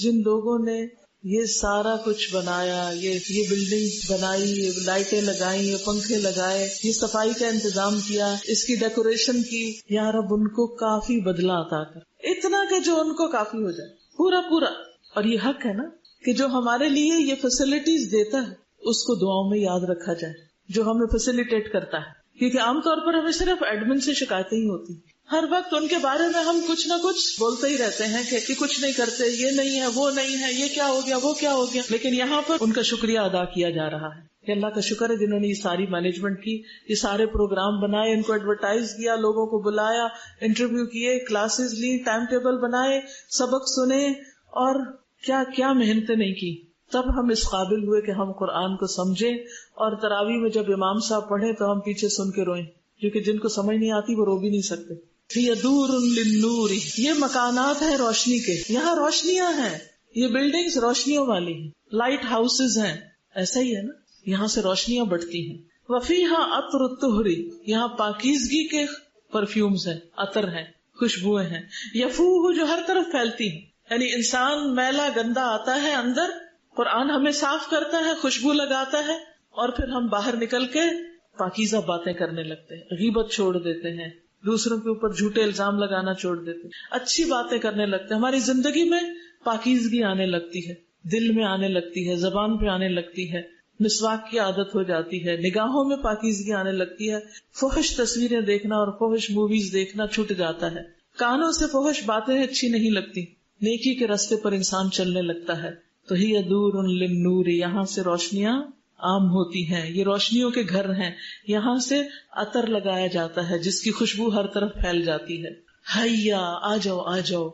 جن لوگوں نے یہ سارا کچھ بنایا، یہ بلڈنگ بنائی، یہ لائٹیں لگائی، یہ پنکھے لگائے، یہ صفائی کا انتظام کیا، اس کی ڈیکوریشن کی، یا رب ان کو کافی بدلہ عطا کر، اتنا کہ جو ان کو کافی ہو جائے، پورا. اور یہ حق ہے نا کہ جو ہمارے لیے یہ فیسلٹیز دیتا ہے اس کو دعاؤں میں یاد رکھا جائے، جو ہمیں فیسیلیٹیٹ کرتا ہے. کیونکہ عام طور پر ہمیں صرف ایڈمن سے شکایتیں ہی ہوتی، ہر وقت ان کے بارے میں ہم کچھ نہ کچھ بولتے ہی رہتے ہیں کہ کچھ نہیں کرتے، یہ نہیں ہے، وہ نہیں ہے، یہ کیا ہو گیا، وہ کیا ہو گیا. لیکن یہاں پر ان کا شکریہ ادا کیا جا رہا ہے کہ اللہ کا شکر ہے جنہوں نے یہ ساری مینجمنٹ کی، یہ سارے پروگرام بنائے، ان کو ایڈورٹائز کیا، لوگوں کو بلایا، انٹرویو کیے، کلاسز لی، ٹائم ٹیبل بنائے، سبق سنے، اور کیا کیا محنتیں نہیں کی. تب ہم اس قابل ہوئے کہ ہم قرآن کو سمجھیں، اور تراویح میں جب امام صاحب پڑھیں تو ہم پیچھے سن کے روئیں، کیونکہ جن کو سمجھ نہیں آتی وہ رو بھی نہیں سکتے. یہ دور للنور، یہ مکانات ہیں روشنی کے، یہاں روشنیاں ہیں، یہ بلڈنگز روشنیوں والی ہیں، لائٹ ہاؤسز ہیں، ایسا ہی ہے نا، یہاں سے روشنیاں بڑھتی ہیں. وفیہا عطر الطہر، یہاں پاکیزگی کے پرفیومز ہیں، عطر ہیں، خوشبوئیں ہیں. یفوہ، جو ہر طرف پھیلتی ہیں، یعنی انسان میلا گندا آتا ہے اندر، قرآن ہمیں صاف کرتا ہے، خوشبو لگاتا ہے، اور پھر ہم باہر نکل کے پاکیزہ باتیں کرنے لگتے ہیں، غیبت چھوڑ دیتے ہیں، دوسروں کے اوپر جھوٹے الزام لگانا چھوڑ دیتے ہیں، اچھی باتیں کرنے لگتے ہیں. ہماری زندگی میں پاکیزگی آنے لگتی ہے، دل میں آنے لگتی ہے، زبان پہ آنے لگتی ہے، مسواک کی عادت ہو جاتی ہے، نگاہوں میں پاکیزگی آنے لگتی ہے، فحش تصویریں دیکھنا اور فحش موویز دیکھنا چھوٹ جاتا ہے، کانوں سے فحش باتیں اچھی نہیں لگتی، نیکی کے راستے پر انسان چلنے لگتا ہے. تو ہی دور للنور، یہاں سے روشنیاں عام ہوتی ہیں، یہ روشنیوں کے گھر ہیں، یہاں سے عطر لگایا جاتا ہے جس کی خوشبو ہر طرف پھیل جاتی ہے. حیا، آ جاؤ آ جاؤ،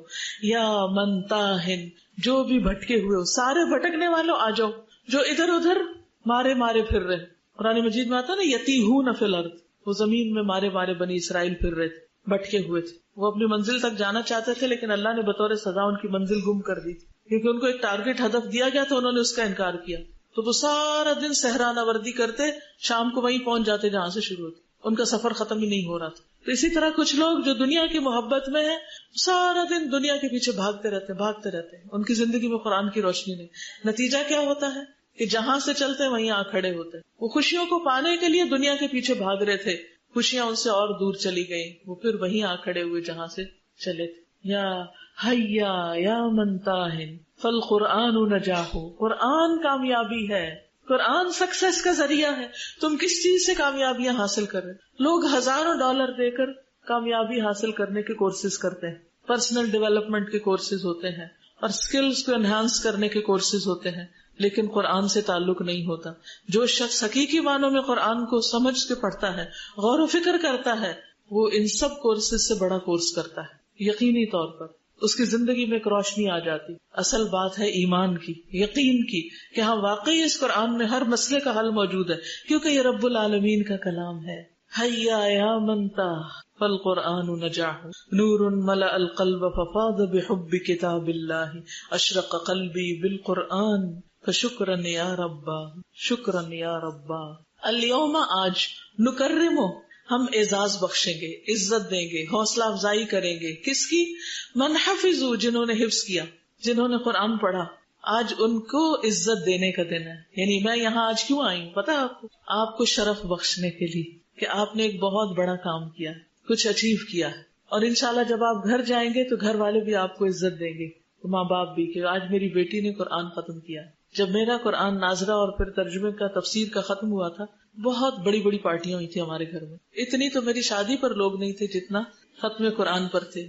یا من تاہن، جو بھی بھٹکے ہوئے ہو، سارے بھٹکنے والوں آ جاؤ، جو ادھر ادھر مارے پھر رہے، قرآن مجید میں آتا نا یتیہون فی الارض، وہ زمین میں مارے مارے بنی اسرائیل پھر رہے تھے، بھٹکے ہوئے تھے، وہ اپنی منزل تک جانا چاہتے تھے لیکن اللہ نے بطور سزا ان کی منزل گم کر دی، کیونکہ ان کو ایک ٹارگٹ ہدف دیا گیا تو انہوں نے اس کا انکار کیا، تو وہ سارا دن صحرا نوردی کرتے، شام کو وہیں پہنچ جاتے جہاں سے شروع ہوتے، ان کا سفر ختم ہی نہیں ہو رہا تھا۔ تو اسی طرح کچھ لوگ جو دنیا کی محبت میں ہیں سارا دن دنیا کے پیچھے بھاگتے رہتے ہیں، ان کی زندگی میں قرآن کی روشنی نہیں۔ نتیجہ کیا ہوتا ہے کہ جہاں سے چلتے وہیں آ کھڑے ہوتے، وہ خوشیوں کو پانے کے لیے دنیا کے پیچھے بھاگ رہے تھے، خوشیاں ان سے اور دور چلی گئیں، وہ پھر وہیں آ کھڑے ہوئے جہاں سے چلے تھے۔ یا حیا یا من تاہن فالقرآن نجاح، قرآن کامیابی ہے، قرآن سکسیس کا ذریعہ ہے۔ تم کس چیز سے کامیابیاں حاصل کر رہے؟ لوگ ہزاروں ڈالر دے کر کامیابی حاصل کرنے کے کورسز کرتے ہیں، پرسنل ڈیولپمنٹ کے کورسز ہوتے ہیں اور سکلز کو انہانس کرنے کے کورسز ہوتے ہیں، لیکن قرآن سے تعلق نہیں ہوتا۔ جو شخص حقیقی معنوں میں قرآن کو سمجھ کے پڑھتا ہے، غور و فکر کرتا ہے، وہ ان سب کورسز سے بڑا کورس کرتا ہے، یقینی طور پر اس کی زندگی میں ایک روشنی آ جاتی۔ اصل بات ہے ایمان کی، یقین کی، کہ ہاں واقعی اس قرآن میں ہر مسئلے کا حل موجود ہے، کیونکہ یہ رب العالمین کا کلام ہے۔ حیا یا من تاہ فالقرآن نجاح، نور ملأ القلب ففاض بحب کتاب اللہ، اشرق قلبی بالقرآن فشکرا یا ربا، شکرا یا ربا۔ الیوم، آج، نکرمو، ہم اعزاز بخشیں گے، عزت دیں گے، حوصلہ افزائی کریں گے، کس کی؟ من حفظوا، جنہوں نے حفظ کیا، جنہوں نے قرآن پڑھا، آج ان کو عزت دینے کا دن ہے۔ یعنی میں یہاں آج کیوں آئی ہوں پتا ہے آپ کو شرف بخشنے کے لیے کہ آپ نے ایک بہت بڑا کام کیا، کچھ اچیو کیا ہے، اور انشاءاللہ جب آپ گھر جائیں گے تو گھر والے بھی آپ کو عزت دیں گے، ماں باپ بھی، کہ آج میری بیٹی نے قرآن ختم کیا۔ جب میرا قرآن ناظرہ اور پھر ترجمے کا تفسیر کا ختم ہوا تھا، بہت بڑی بڑی پارٹیاں ہوئی تھی ہمارے گھر میں، اتنی تو میری شادی پر لوگ نہیں تھے جتنا ختم قرآن پر تھے،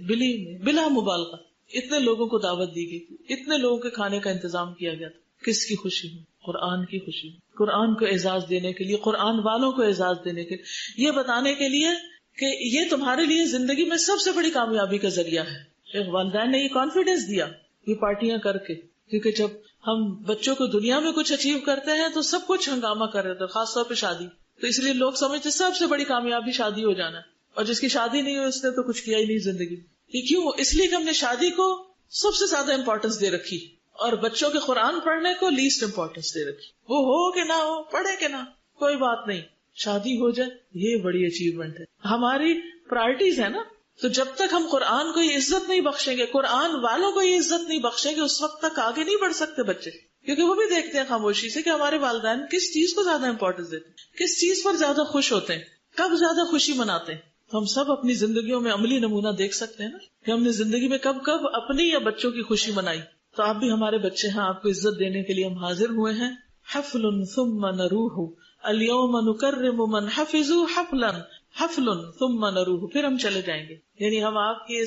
بلا مبالغہ اتنے لوگوں کو دعوت دی گئی تھی، اتنے لوگوں کے کھانے کا انتظام کیا گیا تھا۔ کس کی خوشی میں؟ قرآن کی خوشی میں، قرآن کو اعزاز دینے کے لیے، قرآن والوں کو اعزاز دینے کے لیے، یہ بتانے کے لیے کہ یہ تمہارے لیے زندگی میں سب سے بڑی کامیابی کا ذریعہ ہے۔ ایک والدین نے یہ کانفیڈینس دیا یہ پارٹیاں کر کے، کیونکہ جب ہم بچوں کو دنیا میں کچھ اچیو کرتے ہیں تو سب کچھ ہنگامہ کر رہے تھے، خاص طور پہ شادی، تو اس لیے لوگ سمجھتے سب سے بڑی کامیابی شادی ہو جانا ہے، اور جس کی شادی نہیں ہوئی اس نے تو کچھ کیا ہی نہیں زندگی میں۔ یہ کیوں؟ اس لیے کہ ہم نے شادی کو سب سے زیادہ امپورٹینس دے رکھی اور بچوں کے قرآن پڑھنے کو لیسٹ امپورٹینس دے رکھی۔ وہ ہو کہ نہ ہو، پڑھے کہ نہ، کوئی بات نہیں، شادی ہو جائے یہ بڑی اچیومنٹ ہے۔ ہماری پرائرٹیز ہے نا، تو جب تک ہم قرآن کو یہ عزت نہیں بخشیں گے، قرآن والوں کو یہ عزت نہیں بخشیں گے، اس وقت تک آگے نہیں بڑھ سکتے بچے، کیونکہ وہ بھی دیکھتے ہیں خاموشی سے کہ ہمارے والدین کس چیز کو زیادہ امپورٹینس دیتے ہیں، کس چیز پر زیادہ خوش ہوتے ہیں، کب زیادہ خوشی مناتے ہیں۔ تو ہم سب اپنی زندگیوں میں عملی نمونہ دیکھ سکتے ہیں نا کہ ہم نے زندگی میں کب کب اپنی یا بچوں کی خوشی منائی۔ تو آپ بھی ہمارے بچے ہیں، آپ کو عزت دینے کے لیے ہم حاضر ہوئے ہیں۔ حفل ثم نروح، الیوم نکرم من حفظوا حفلا، حفل ثم نروح، پھر ہم چلے جائیں گے۔ یعنی ہم آپ کی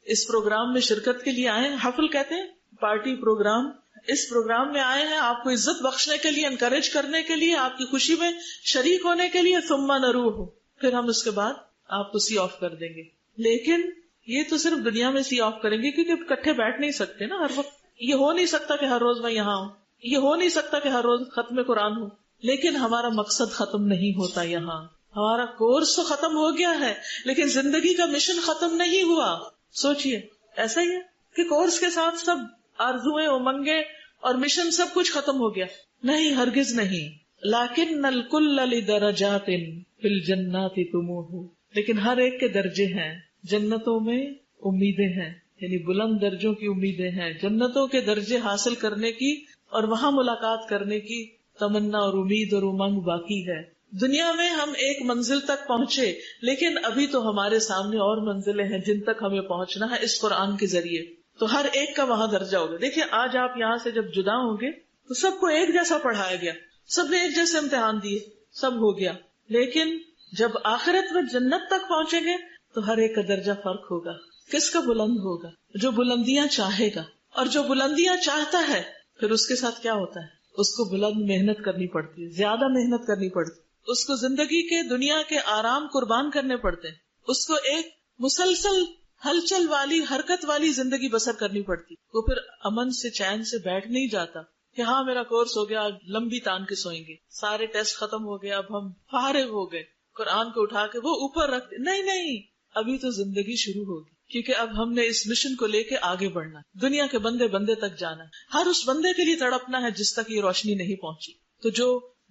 اس پروگرام میں شرکت کے لیے آئے ہیں، حفل کہتے ہیں پارٹی پروگرام، اس پروگرام میں آئے ہیں آپ کو عزت بخشنے کے لیے، انکریج کرنے کے لیے، آپ کی خوشی میں شریک ہونے کے لیے۔ ثم نروح، پھر ہم اس کے بعد آپ کو سی آف کر دیں گے۔ لیکن یہ تو صرف دنیا میں سی آف کریں گے، کیونکہ اکٹھے بیٹھ نہیں سکتے نا ہر وقت، یہ ہو نہیں سکتا کہ ہر روز میں یہاں ہوں، یہ ہو نہیں سکتا کہ ہر روز ختم قرآن ہو، لیکن ہمارا مقصد ختم نہیں ہوتا۔ یہاں ہمارا کورس تو ختم ہو گیا ہے لیکن زندگی کا مشن ختم نہیں ہوا۔ سوچئے ایسا ہی ہے کہ کورس کے ساتھ سب آرزویں، امنگیں اور مشن سب کچھ ختم ہو گیا؟ نہیں، ہرگز نہیں۔ لیکن الکل لدرجات فی الجنات طموح، لیکن ہر ایک کے درجے ہیں، جنتوں میں امیدیں ہیں، یعنی بلند درجوں کی امیدیں ہیں، جنتوں کے درجے حاصل کرنے کی اور وہاں ملاقات کرنے کی تمنا اور امید اور امنگ باقی ہے۔ دنیا میں ہم ایک منزل تک پہنچے، لیکن ابھی تو ہمارے سامنے اور منزلیں ہیں جن تک ہمیں پہنچنا ہے اس قرآن کے ذریعے۔ تو ہر ایک کا وہاں درجہ ہوگا۔ دیکھیں آج آپ یہاں سے جب جدا ہوں گے تو سب کو ایک جیسا پڑھایا گیا، سب نے ایک جیسے امتحان دیے، سب ہو گیا، لیکن جب آخرت میں جنت تک پہنچیں گے تو ہر ایک کا درجہ فرق ہوگا۔ کس کا بلند ہوگا؟ جو بلندیاں چاہے گا، اور جو بلندیاں چاہتا ہے پھر اس کے ساتھ کیا ہوتا ہے؟ اس کو بلند محنت کرنی پڑتی ہے، زیادہ محنت کرنی پڑتی ہے، اس کو زندگی کے دنیا کے آرام قربان کرنے پڑتے ہیں، اس کو ایک مسلسل ہلچل والی، حرکت والی زندگی بسر کرنی پڑتی، وہ پھر امن سے چین سے بیٹھ نہیں جاتا، کہ ہاں میرا کورس ہو گیا، لمبی تان کے سوئیں گے، سارے ٹیسٹ ختم ہو گئے، اب ہم فارغ ہو گئے، قرآن کو اٹھا کے وہ اوپر رکھ دے. نہیں، ابھی تو زندگی شروع ہوگی، کیونکہ اب ہم نے اس مشن کو لے کے آگے بڑھنا، دنیا کے بندے بندے تک جانا، ہر اس بندے کے لیے تڑپنا ہے جس تک یہ روشنی نہیں پہنچی. تو جو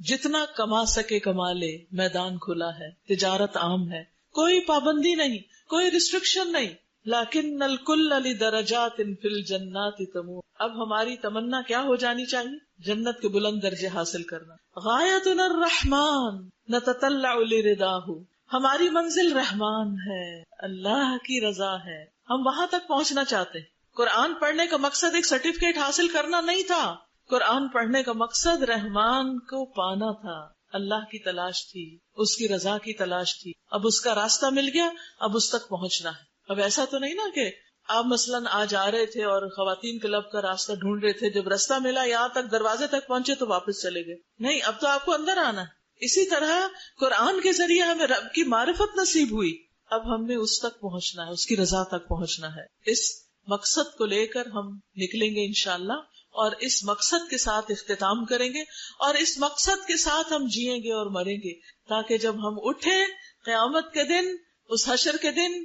جتنا کما سکے کما لے، میدان کھلا ہے، تجارت عام ہے، کوئی پابندی نہیں، کوئی ریسٹرکشن نہیں. لیکن الکل لدرجات فی الجنات تمور. اب ہماری تمنا کیا ہو جانی چاہیے؟ جنت کے بلند درجے حاصل کرنا. غایتنا الرحمن نتطلع لرداہ. ہماری منزل رحمان ہے، اللہ کی رضا ہے، ہم وہاں تک پہنچنا چاہتے ہیں. قرآن پڑھنے کا مقصد ایک سرٹیفکیٹ حاصل کرنا نہیں تھا، قرآن پڑھنے کا مقصد رحمان کو پانا تھا، اللہ کی تلاش تھی، اس کی رضا کی تلاش تھی. اب اس کا راستہ مل گیا، اب اس تک پہنچنا ہے. اب ایسا تو نہیں نا کہ آپ مثلاً آج آ رہے تھے اور خواتین کلب کا راستہ ڈھونڈ رہے تھے، جب راستہ ملا یہاں تک دروازے تک پہنچے تو واپس چلے گئے. نہیں، اب تو آپ کو اندر آنا ہے. اسی طرح قرآن کے ذریعے ہمیں رب کی معرفت نصیب ہوئی، اب ہم نے اس تک پہنچنا ہے، اس کی رضا تک پہنچنا ہے. اس مقصد کو لے کر ہم نکلیں گے انشاءاللہ، اور اس مقصد کے ساتھ اختتام کریں گے، اور اس مقصد کے ساتھ ہم جیئیں گے اور مریں گے، تاکہ جب ہم اٹھیں قیامت کے دن، اس حشر کے دن،